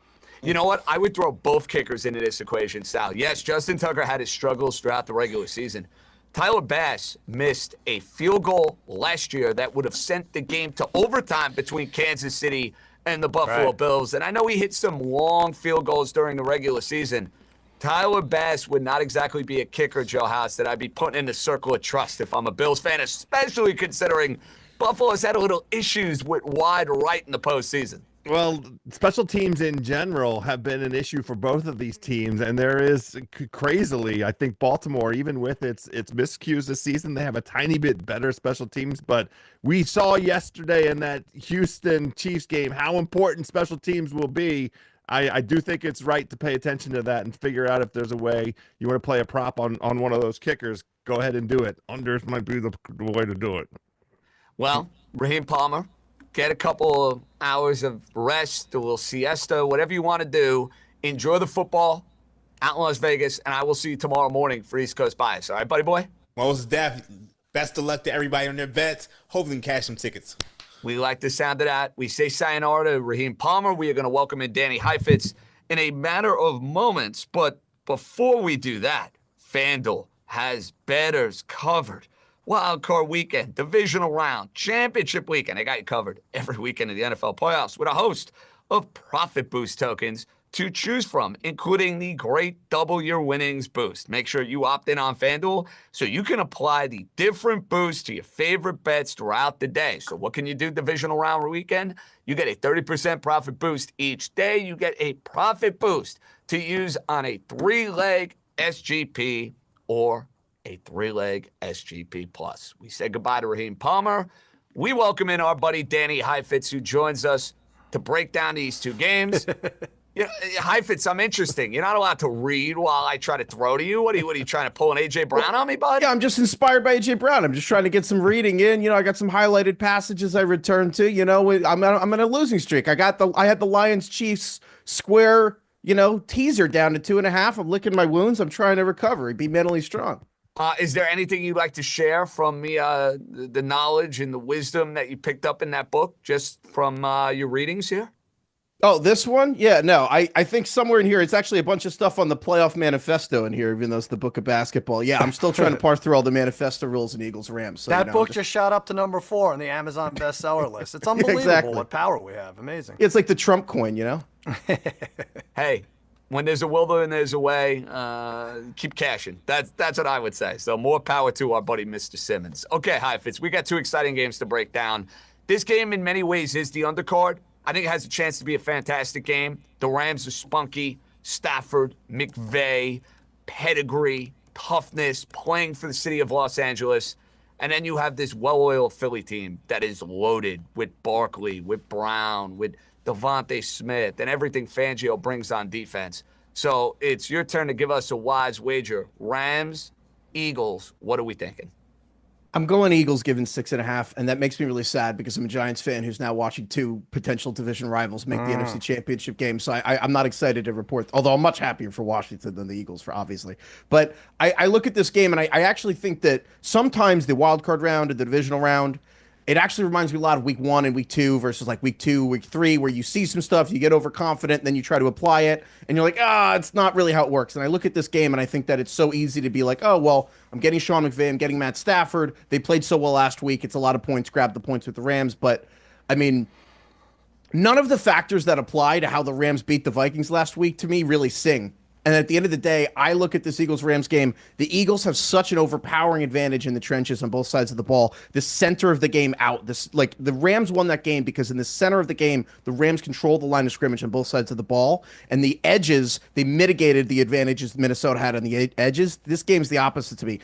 You know what? I would throw both kickers into this equation, Sal. Yes, Justin Tucker had his struggles throughout the regular season. Tyler Bass missed a field goal last year that would have sent the game to overtime between Kansas City and the Buffalo Bills. And I know he hit some long field goals during the regular season. Tyler Bass would not exactly be a kicker, Joe House, that I'd be putting in the circle of trust if I'm a Bills fan, especially considering Buffalo's had a little issues with wide right in the postseason. Well, special teams in general have been an issue for both of these teams, and there is crazily, I think Baltimore, even with its miscues this season, they have a tiny bit better special teams. But we saw yesterday in that Houston Chiefs game how important special teams will be. I do think it's right to pay attention to that and figure out if there's a way you want to play a prop on one of those kickers. Go ahead and do it. Unders might be the way to do it. Well, Raheem Palmer, get a couple of hours of rest, a little siesta, whatever you want to do. Enjoy the football out in Las Vegas, and I will see you tomorrow morning for East Coast Bias. All right, buddy boy? Well, it's Daph. Best of luck to everybody on their bets. Hopefully, cash some tickets. We like the sound of that. We say sayonara to Raheem Palmer. We are going to welcome in Danny Heifetz in a matter of moments. But before we do that, FanDuel has bettors covered. Wild card weekend, divisional round, championship weekend. I got you covered every weekend of the NFL playoffs with a host of profit boost tokens to choose from, including the great double your winnings boost. Make sure you opt in on FanDuel so you can apply the different boosts to your favorite bets throughout the day. So what can you do divisional round weekend? You get a 30% profit boost each day. You get a profit boost to use on a 3-leg SGP or a 3-leg SGP plus. We say goodbye to Raheem Palmer. We welcome in our buddy Danny Heifetz, who joins us to break down these two games. Heifetz, I'm interesting. You're not allowed to read while I try to throw to you. What are you trying to pull an A.J. Brown on me, bud? Yeah, I'm just inspired by A.J. Brown. I'm just trying to get some reading in. I got some highlighted passages I returned to. I'm in a losing streak. I had the Lions-Chiefs square, teaser down to 2.5. I'm licking my wounds. I'm trying to recover. Be mentally strong. Is there anything you'd like to share from the knowledge and the wisdom that you picked up in that book just from your readings here? Oh, this one? Yeah, no, I think somewhere in here, it's actually a bunch of stuff on the playoff manifesto in here, even though it's the book of basketball. Yeah, I'm still trying to parse through all the manifesto rules in Eagles-Rams. So, that book just shot up to number 4 on the Amazon bestseller list. It's unbelievable what power we have. Amazing. It's like the Trump coin, Hey. When there's a will and there's a way, keep cashing. That's what I would say. So more power to our buddy, Mr. Simmons. Okay, Heifetz, we got 2 exciting games to break down. This game, in many ways, is the undercard. I think it has a chance to be a fantastic game. The Rams are spunky. Stafford, McVay, pedigree, toughness, playing for the city of Los Angeles. And then you have this well-oiled Philly team that is loaded with Barkley, with Brown, with Devontae Smith, and everything Fangio brings on defense. So it's your turn to give us a wise wager. Rams, Eagles, what are we thinking? I'm going Eagles given 6.5, and that makes me really sad because I'm a Giants fan who's now watching two potential division rivals make the NFC Championship game. So I'm not excited to report, although I'm much happier for Washington than the Eagles, for obviously. But I look at this game, and I actually think that sometimes the wild card round and the divisional round, it actually reminds me a lot of week 1 and week 2 versus like week 2, week 3, where you see some stuff, you get overconfident, and then you try to apply it, and you're like, it's not really how it works. And I look at this game, and I think that it's so easy to be like, oh, well, I'm getting Sean McVay, I'm getting Matt Stafford. They played so well last week. It's a lot of points, grab the points with the Rams. But, I mean, none of the factors that apply to how the Rams beat the Vikings last week, to me, really sing. And at the end of the day, I look at this Eagles-Rams game. The Eagles have such an overpowering advantage in the trenches on both sides of the ball. The center of the game out. The Rams won that game because in the center of the game, the Rams controlled the line of scrimmage on both sides of the ball. And the edges, they mitigated the advantages Minnesota had on the edges. This game's the opposite to me.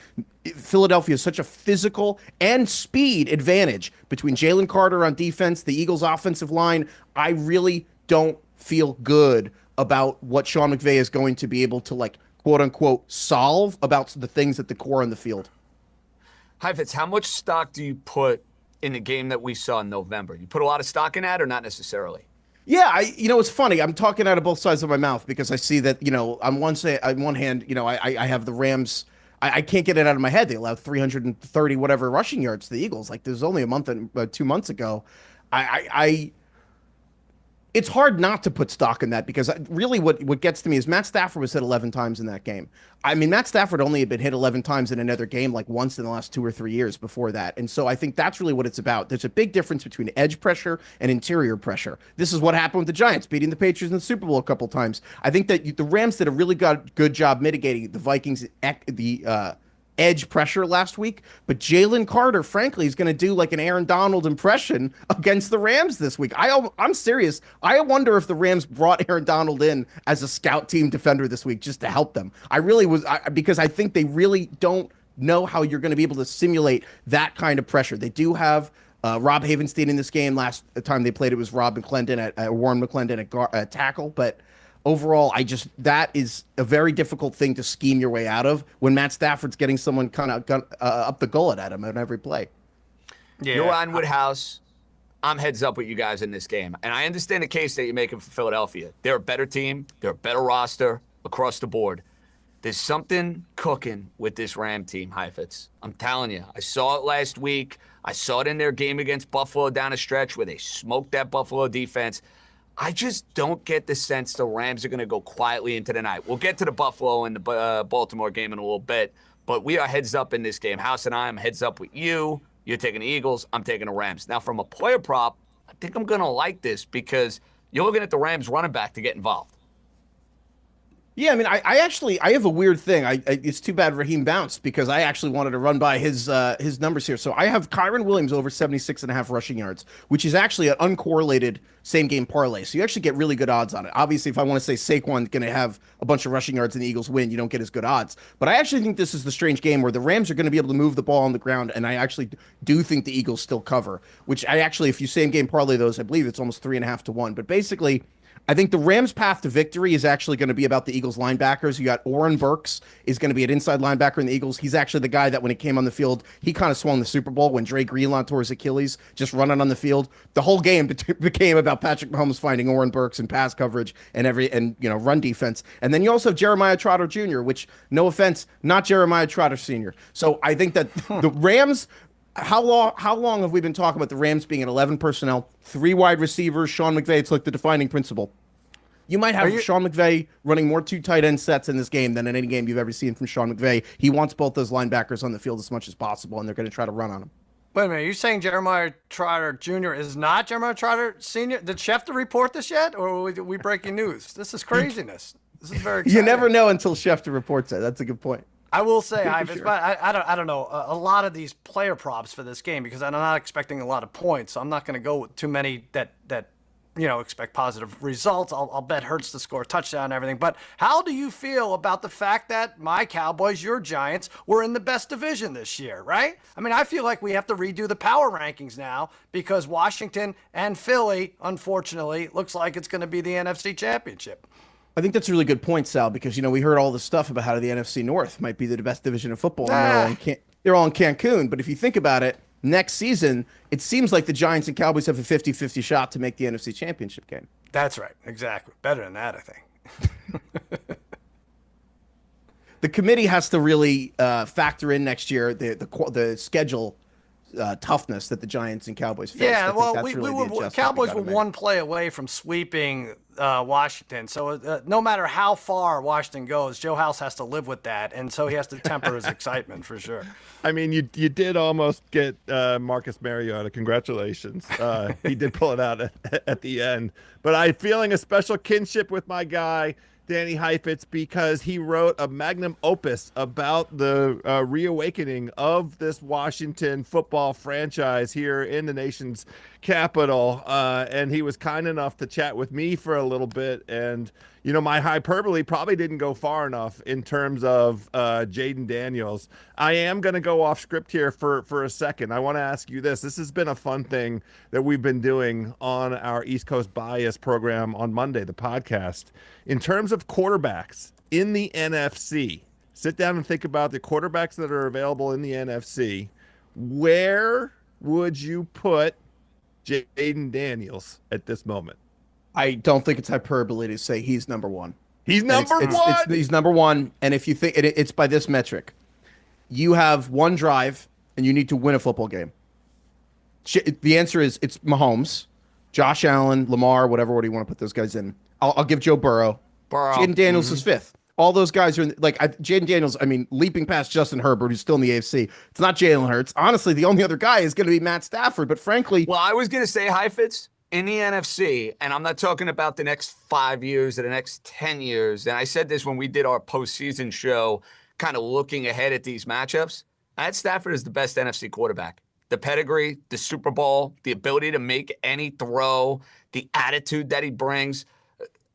Philadelphia has such a physical and speed advantage between Jalen Carter on defense, the Eagles' offensive line. I really don't feel good about what Sean McVay is going to be able to, like, quote unquote, solve about the things at the core on the field. Heifetz, how much stock do you put in the game that we saw in November? You put a lot of stock in that or not necessarily? Yeah, it's funny. I'm talking out of both sides of my mouth because I see that, on one hand, I have the Rams. I can't get it out of my head. They allowed 330 whatever rushing yards to the Eagles. Like, there's only a month and 2 months ago. It's hard not to put stock in that because really what gets to me is Matt Stafford was hit 11 times in that game. I mean, Matt Stafford only had been hit 11 times in another game like once in the last 2 or 3 years before that. And so I think that's really what it's about. There's a big difference between edge pressure and interior pressure. This is what happened with the Giants beating the Patriots in the Super Bowl a couple times. I think that the Rams did a really good job mitigating the Vikings' edge pressure last week, but Jalen Carter, frankly, is going to do like an Aaron Donald impression against the Rams this week. I'm serious. I wonder if the Rams brought Aaron Donald in as a scout team defender this week just to help them. I really was, because I think they really don't know how you're going to be able to simulate that kind of pressure. They do have Rob Havenstein in this game. Last time they played, it was Warren McClendon at tackle, but overall, that is a very difficult thing to scheme your way out of when Matt Stafford's getting someone kind of up the gullet at him on every play. Yeah. You're on Woodhouse. I'm heads up with you guys in this game. And I understand the case that you're making for Philadelphia. They're a better team. They're a better roster across the board. There's something cooking with this Ram team, Heifetz. I'm telling you. I saw it last week. I saw it in their game against Buffalo down a stretch where they smoked that Buffalo defense. I just don't get the sense the Rams are going to go quietly into the night. We'll get to the Buffalo and the Baltimore game in a little bit, but we are heads up in this game. House and I am heads up with you. You're taking the Eagles. I'm taking the Rams. Now, from a player prop, I think I'm going to like this because you're looking at the Rams running back to get involved. Yeah, I mean, I have a weird thing. It's too bad Raheem bounced because I actually wanted to run by his numbers here. So I have Kyron Williams over 76.5 rushing yards, which is actually an uncorrelated same-game parlay. So you actually get really good odds on it. Obviously, if I want to say Saquon's going to have a bunch of rushing yards and the Eagles win, you don't get as good odds. But I actually think this is the strange game where the Rams are going to be able to move the ball on the ground, and I actually do think the Eagles still cover, which if you same-game parlay those, I believe it's almost 3.5 to 1. But basically, I think the Rams' path to victory is actually going to be about the Eagles linebackers. You got Oren Burks is going to be an inside linebacker in the Eagles. He's actually the guy that when he came on the field, he kind of swung the Super Bowl when Dre Greenlaw tore his Achilles, just running on the field. The whole game became about Patrick Mahomes finding Oren Burks and pass coverage and run defense. And then you also have Jeremiah Trotter Jr., which, no offense, not Jeremiah Trotter Sr. So I think that the Rams. How long have we been talking about the Rams being an 11 personnel, 3 wide receivers, Sean McVay? It's like the defining principle. You might have Sean McVay running more 2 tight end sets in this game than in any game you've ever seen from Sean McVay. He wants both those linebackers on the field as much as possible, and they're going to try to run on them. Wait a minute, you're saying Jeremiah Trotter Jr. is not Jeremiah Trotter Sr.? Did Schefter report this yet, or are we breaking news? This is craziness. This is very exciting. You never know until Schefter reports it. That's a good point. I will say, sure. But I don't know. A lot of these player props for this game, because I'm not expecting a lot of points, so I'm not going to go with too many that expect positive results. I'll bet Hurts to score a touchdown and everything. But how do you feel about the fact that my Cowboys, your Giants, were in the best division this year, right? I mean, I feel like we have to redo the power rankings now because Washington and Philly, unfortunately, looks like it's going to be the NFC Championship. I think that's a really good point, Sal, because, we heard all this stuff about how the NFC North might be the best division of football. And they're all in Cancun. But if you think about it, next season, it seems like the Giants and Cowboys have a 50-50 shot to make the NFC Championship game. That's right. Exactly. Better than that, I think. The committee has to really factor in next year the schedule toughness that the Giants and Cowboys face. Yeah, well, Cowboys were one play away from sweeping Washington. So no matter how far Washington goes, Joe House has to live with that, and so he has to temper his excitement for sure. I mean, you did almost get Marcus Mariota. Congratulations. He did pull it out at the end. But I'm feeling a special kinship with my guy, Danny Heifetz, because he wrote a magnum opus about the reawakening of this Washington football franchise here in the nation's capital. And he was kind enough to chat with me for a little bit. And, my hyperbole probably didn't go far enough in terms of Jaden Daniels. I am going to go off script here for a second. I want to ask you this. This has been a fun thing that we've been doing on our East Coast Bias program on Monday, the podcast. In terms of quarterbacks in the NFC, sit down and think about the quarterbacks that are available in the NFC. Where would you put Jaden Daniels at this moment? I don't think it's hyperbole to say he's number one. He's number one? He's number one. And if you think it's by this metric, you have one drive and you need to win a football game. The answer is it's Mahomes, Josh Allen, Lamar, whatever order you want to put those guys in. I'll give Joe Burrow. Jaden Daniels is fifth. All those guys are Jaden Daniels. I mean, leaping past Justin Herbert, who's still in the AFC. It's not Jalen Hurts. Honestly, the only other guy is going to be Matt Stafford. But frankly, well, I was going to say Heifetz in the NFC, and I'm not talking about the next 5 years or the next 10 years. And I said this when we did our postseason show, kind of looking ahead at these matchups. Matt Stafford is the best NFC quarterback. The pedigree, the Super Bowl, the ability to make any throw, the attitude that he brings.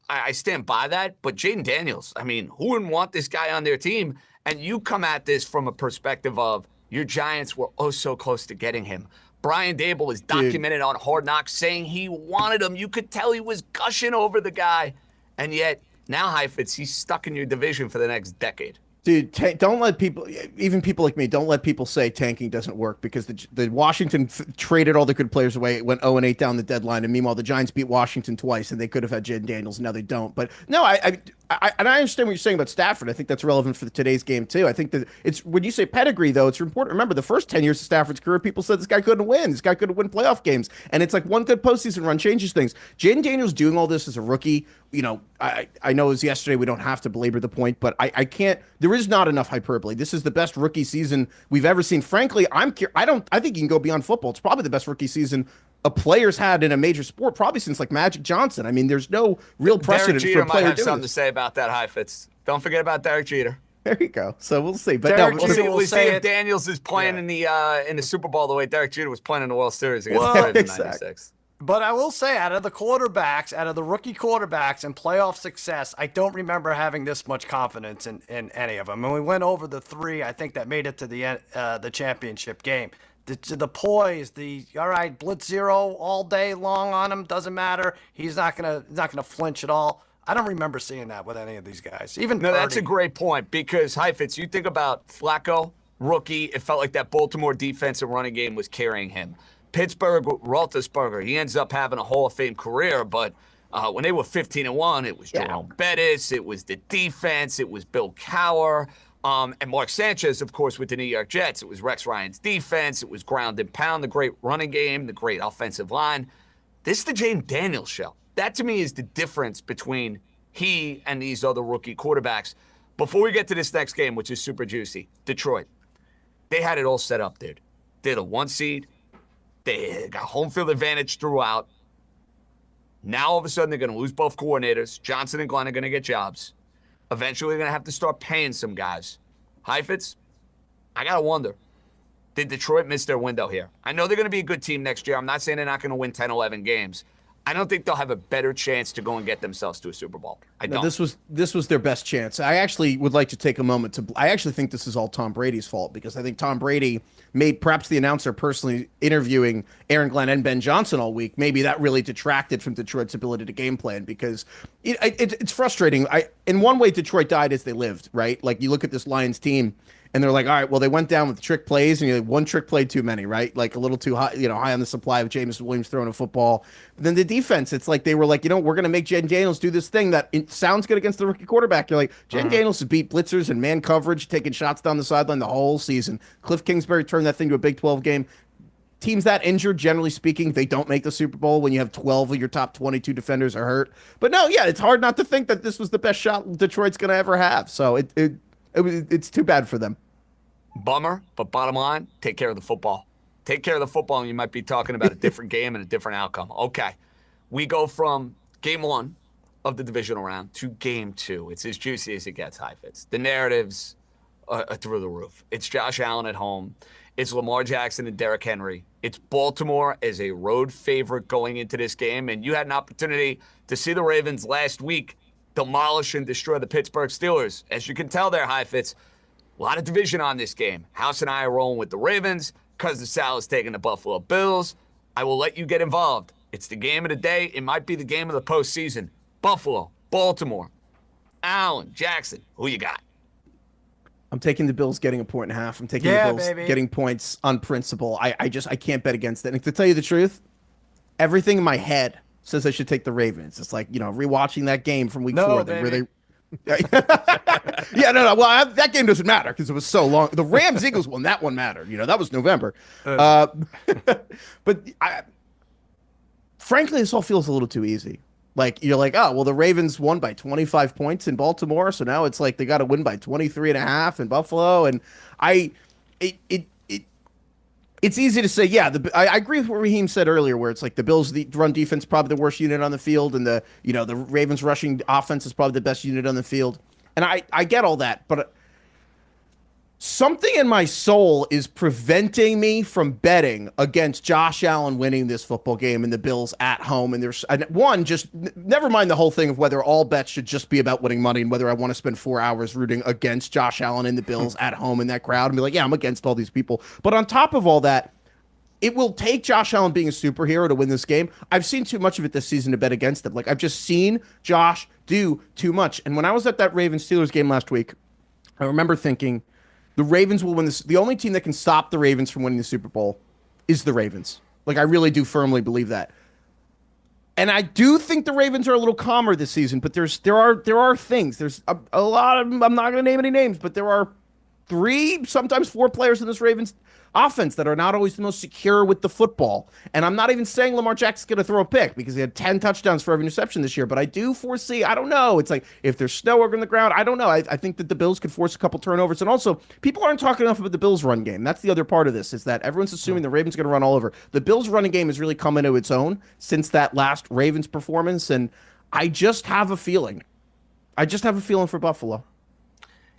I stand by that, but Jaden Daniels, I mean, who wouldn't want this guy on their team? And you come at this from a perspective of your Giants were oh so close to getting him. Brian Dable is documented on Hard Knocks saying he wanted him. You could tell he was gushing over the guy. And yet, now Heifetz, he's stuck in your division for the next decade. Dude, don't let people, even people like me, don't let people say tanking doesn't work because the Washington traded all the good players away, went 0-8 down the deadline, and meanwhile the Giants beat Washington twice, and they could have had Jaden Daniels, and now they don't. But no, and I understand what you're saying about Stafford. I think that's relevant for today's game too. I think that it's when you say pedigree though, it's important. Remember the first 10 years of Stafford's career, people said this guy couldn't win. This guy couldn't win playoff games, and it's like one good postseason run changes things. Jaden Daniels doing all this as a rookie. I know it was yesterday. We don't have to belabor the point, but I can't. There is not enough hyperbole. This is the best rookie season we've ever seen. Frankly, I think you can go beyond football. It's probably the best rookie season a player's had in a major sport, probably since like Magic Johnson. I mean, there's no real precedent for a player might have doing something this. to say about that, Heifetz. Don't forget about Derek Jeter. There you go. So we'll see. But we'll see if Daniels is playing in the Super Bowl the way Derek Jeter was playing in the World Series against the Ravens in '96. But I will say, out of the rookie quarterbacks and playoff success, I don't remember having this much confidence in any of them. And we went over the three, I think, that made it to the championship game. The poise, all right, blitz zero all day long on him, doesn't matter. He's not gonna flinch at all. I don't remember seeing that with any of these guys. Even no, that's a great point because Heifetz, you think about Flacco, rookie. It felt like that Baltimore defensive running game was carrying him. Pittsburgh, Roethlisberger, he ends up having a Hall of Fame career, but when they were 15-1, it was Jerome Bettis, it was the defense, it was Bill Cowher, and Mark Sanchez, of course, with the New York Jets. It was Rex Ryan's defense, it was ground and pound, the great running game, the great offensive line. This is the Jaden Daniels show. That, to me, is the difference between he and these other rookie quarterbacks. Before we get to this next game, which is super juicy, Detroit, they had it all set up, dude. They're the 1 seed. They got home field advantage throughout. Now, all of a sudden, they're going to lose both coordinators. Johnson and Glenn are going to get jobs. Eventually, they're going to have to start paying some guys. Heifetz, I got to wonder, did Detroit miss their window here? I know they're going to be a good team next year. I'm not saying they're not going to win 10, 11 games. I don't think they'll have a better chance to go and get themselves to a Super Bowl. I don't. This was their best chance. I actually would like to take a moment to. I actually think this is all Tom Brady's fault because I think Tom Brady made perhaps the announcer personally interviewing Aaron Glenn and Ben Johnson all week. Maybe that really detracted from Detroit's ability to game plan because it's frustrating. In one way, Detroit died as they lived, right? Like you look at this Lions team. And they're like, all right, well, they went down with trick plays, and one trick play too many, right? Like a little too high, high on the supply of Jameson Williams throwing a football. But then the defense, it's like they were like, we're going to make Jen Daniels do this thing that it sounds good against the rookie quarterback. You're like, Jen Daniels has beat blitzers and man coverage, taking shots down the sideline the whole season. Cliff Kingsbury turned that thing to a Big 12 game. Teams that injured, generally speaking, they don't make the Super Bowl when you have 12 of your top 22 defenders are hurt. But no, yeah, it's hard not to think that this was the best shot Detroit's going to ever have. So it's too bad for them. Bummer, but bottom line, take care of the football. Take care of the football, and you might be talking about a different game and a different outcome. Okay, we go from game 1 of the divisional round to game 2. It's as juicy as it gets, Heifetz. The narratives are through the roof. It's Josh Allen at home. It's Lamar Jackson and Derrick Henry. It's Baltimore as a road favorite going into this game, and you had an opportunity to see the Ravens last week demolish and destroy the Pittsburgh Steelers. As you can tell there, Heifetz, a lot of division on this game. House and I are rolling with the Ravens. Cousin Sal is taking the Buffalo Bills. I will let you get involved. It's the game of the day. It might be the game of the postseason. Buffalo, Baltimore, Allen, Jackson. Who you got? I'm taking the Bills getting 1.5. I'm taking the Bills getting points on principle. I can't bet against it. And to tell you the truth, everything in my head says I should take the Ravens. It's like, rewatching that game from week 4 where they yeah, no. Well, that game doesn't matter because it was so long. The Rams-Eagles one, that one mattered. That was November. But frankly, this all feels a little too easy. Like, you're like, oh, well, the Ravens won by 25 points in Baltimore, so now it's like they got to win by 23.5 in Buffalo. And it's easy to say, yeah. I agree with what Raheem said earlier, where it's like the Bills' run defense probably the worst unit on the field, and the Ravens' rushing offense is probably the best unit on the field. And I get all that, but something in my soul is preventing me from betting against Josh Allen winning this football game and the Bills at home. And just never mind the whole thing of whether all bets should just be about winning money and whether I want to spend 4 hours rooting against Josh Allen and the Bills at home in that crowd and be like, yeah, I'm against all these people. But on top of all that, it will take Josh Allen being a superhero to win this game. I've seen too much of it this season to bet against him. Like, I've just seen Josh do too much. And when I was at that Ravens-Steelers game last week, I remember thinking, the Ravens will win this. The only team that can stop the Ravens from winning the Super Bowl is the Ravens. Like, I really do firmly believe that. And I do think the Ravens are a little calmer this season, but there are things. There's a lot of, I'm not going to name any names, but there are 3, sometimes 4 players in this Ravens offense that are not always the most secure with the football. And I'm not even saying Lamar Jackson's going to throw a pick because he had 10 touchdowns for every interception this year, but I do foresee, I don't know, it's like if there's snow over in the ground, I don't know. I think that the Bills could force a couple turnovers. And also, people aren't talking enough about the Bills' run game. That's the other part of this, is that everyone's assuming the Ravens are going to run all over. The Bills' running game has really come into its own since that last Ravens performance, and I just have a feeling. For Buffalo.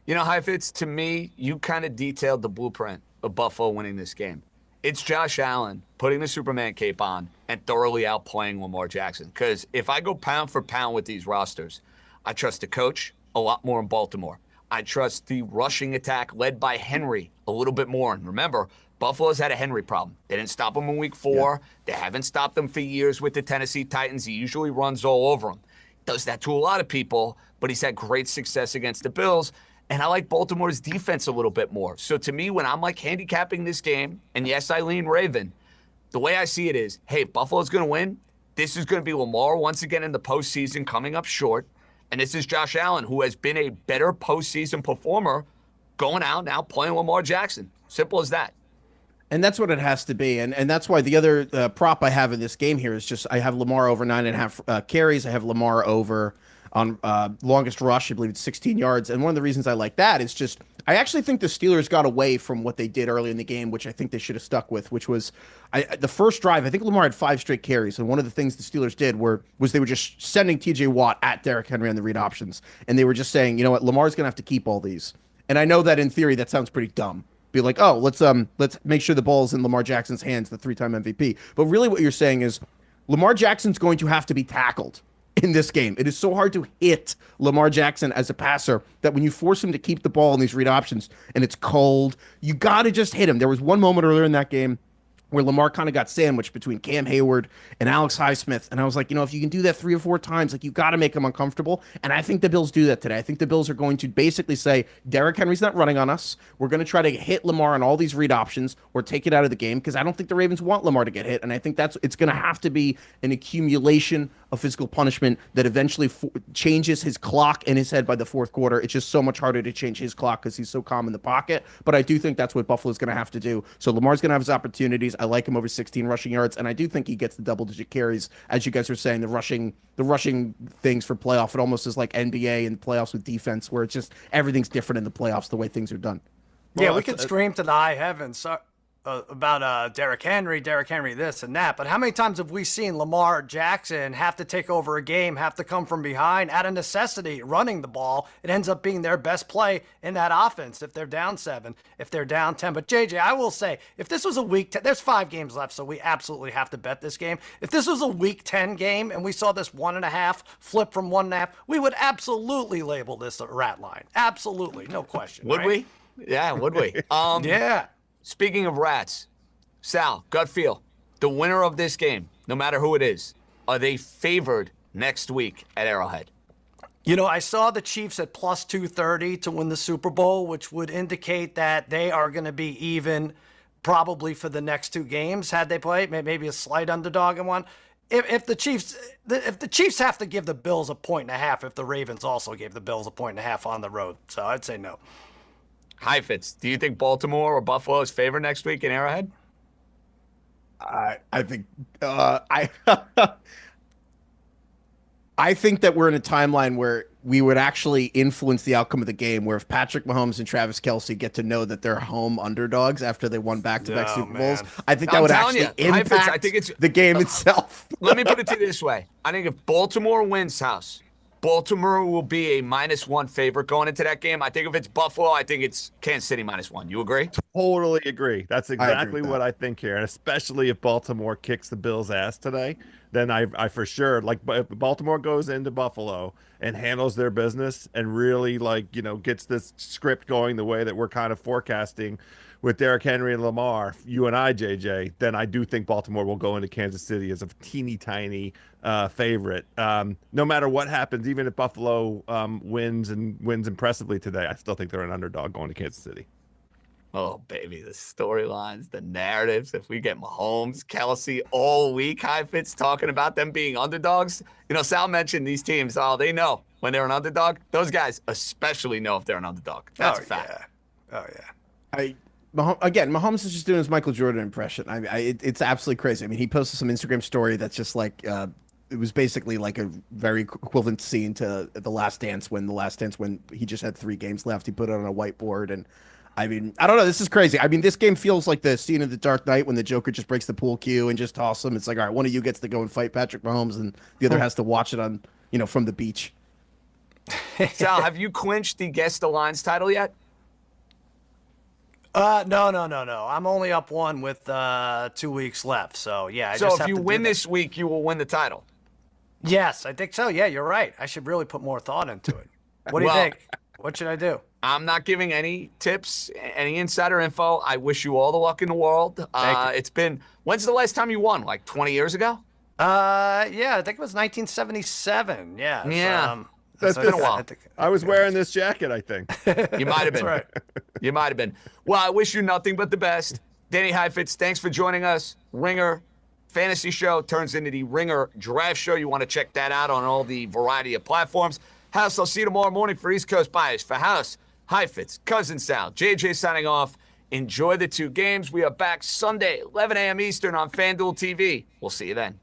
Heifetz, to me, you kind of detailed the blueprint of Buffalo winning this game. It's Josh Allen putting the Superman cape on and thoroughly outplaying Lamar Jackson. Because if I go pound for pound with these rosters, I trust the coach a lot more in Baltimore. I trust the rushing attack led by Henry a little bit more. And remember, Buffalo's had a Henry problem. They didn't stop him in week 4. Yeah. They haven't stopped him for years with the Tennessee Titans. He usually runs all over them. Does that to a lot of people, but he's had great success against the Bills. And I like Baltimore's defense a little bit more. So to me, when I'm like handicapping this game, and yes, I lean Raven, the way I see it is, hey, Buffalo's going to win. This is going to be Lamar once again in the postseason coming up short. And this is Josh Allen, who has been a better postseason performer going out now playing Lamar Jackson. Simple as that. And that's what it has to be. And that's why the other prop I have in this game here is just I have Lamar over 9.5 carries. I have Lamar over on longest rush. I believe it's 16 yards. And one of the reasons I like that is just I actually think the Steelers got away from what they did early in the game, which I think they should have stuck with, which was the first drive. I think Lamar had 5 straight carries. And one of the things the Steelers did was they were just sending TJ Watt at Derrick Henry on the read options. And they were just saying, you know what, Lamar's going to have to keep all these. And I know that in theory that sounds pretty dumb. Be like, oh, let's make sure the ball's in Lamar Jackson's hands, the 3-time MVP. But really what you're saying is Lamar Jackson's going to have to be tackled in this game. It is so hard to hit Lamar Jackson as a passer that when you force him to keep the ball in these read options and it's cold, you got to just hit him. There was one moment earlier in that game where Lamar kind of got sandwiched between Cam Hayward and Alex Highsmith. And I was like, if you can do that 3 or 4 times, like, you got to make him uncomfortable. And I think the Bills do that today. I think the Bills are going to basically say, Derrick Henry's not running on us. We're going to try to hit Lamar on all these read options or take it out of the game, because I don't think the Ravens want Lamar to get hit. And I think it's going to have to be an accumulation of physical punishment that eventually changes his clock in his head by the fourth quarter. It's just so much harder to change his clock because he's so calm in the pocket. But I do think that's what Buffalo's going to have to do. So Lamar's going to have his opportunities. I like him over 16 rushing yards, and I do think he gets the double-digit carries. As you guys were saying, the rushing things for playoff, it almost is like NBA and playoffs with defense, where it's just everything's different in the playoffs the way things are done. Yeah, we could scream to the high heavens about Derrick Henry this and that, but how many times have we seen Lamar Jackson have to take over a game, have to come from behind out of necessity, running the ball? It ends up being their best play in that offense if they're down 7, if they're down 10. But JJ, I will say, if this was a week 10, there's 5 games left, so we absolutely have to bet this game. If this was a week 10 game and we saw this 1.5 flip from 1.5, we would absolutely label this a rat line. Absolutely, no question. Would we? Yeah, would we? Yeah. Speaking of rats, Sal, gut feel, the winner of this game, no matter who it is, are they favored next week at Arrowhead? I saw the Chiefs at plus 230 to win the Super Bowl, which would indicate that they are going to be even probably for the next 2 games had they played, maybe a slight underdog in one. If the Chiefs have to give the Bills 1.5 if the Ravens also gave the Bills 1.5 on the road. So I'd say no. Heifetz, do you think Baltimore or Buffalo is favored next week in Arrowhead? I think I think that we're in a timeline where we would actually influence the outcome of the game, where if Patrick Mahomes and Travis Kelce get to know that they're home underdogs after they won back-to-back Super Bowls, I think that would actually impact the game itself. Let me put it to you this way. I think if Baltimore wins house, Baltimore will be a -1 favorite going into that game. I think if it's Buffalo, I think it's Kansas City -1. You agree? Totally agree. That's exactly with what I think here. And especially if Baltimore kicks the Bills' ass today, then I for sure, like, if Baltimore goes into Buffalo and handles their business and really, gets this script going the way that we're kind of forecasting with Derrick Henry and Lamar, you and I, JJ, then I do think Baltimore will go into Kansas City as a teeny tiny favorite. No matter what happens, even if Buffalo wins impressively today, I still think they're an underdog going to Kansas City. Oh, baby, the storylines, the narratives. If we get Mahomes, Kelce all week, Heifetz talking about them being underdogs. Sal mentioned these teams. Oh, they know when they're an underdog. Those guys especially know if they're an underdog. That's a fact. Yeah. Oh, yeah. Mahomes is just doing his Michael Jordan impression. It's absolutely crazy. I mean, he posted some Instagram story that's just like, it was basically like a very equivalent scene to The Last Dance when he just had 3 games left. He put it on a whiteboard, and I mean, I don't know. This is crazy. I mean, this game feels like the scene of The Dark Knight when the Joker just breaks the pool cue and just tosses him. It's like, all right, one of you gets to go and fight Patrick Mahomes, and the other has to watch it on, from the beach. Sal, have you clinched the Guess the Lines title yet? No. I'm only up 1 with 2 weeks left. So, yeah. So if you win this week, you will win the title? Yes, I think so. Yeah, you're right. I should really put more thought into it. What do you think? What should I do? I'm not giving any tips, any insider info. I wish you all the luck in the world. It's been, when's the last time you won? Like 20 years ago? Yeah, I think it was 1977. Yeah. Yeah. That's been a while. I was wearing this jacket, I think. You might have been. Right. You might have been. Well, I wish you nothing but the best. Danny Heifetz, thanks for joining us. Ringer Fantasy Show turns into the Ringer Draft Show. You want to check that out on all the variety of platforms. House, I'll see you tomorrow morning for East Coast Bias. For House, Heifetz, Cousin Sal, JJ signing off. Enjoy the 2 games. We are back Sunday, 11 a.m. Eastern on FanDuel TV. We'll see you then.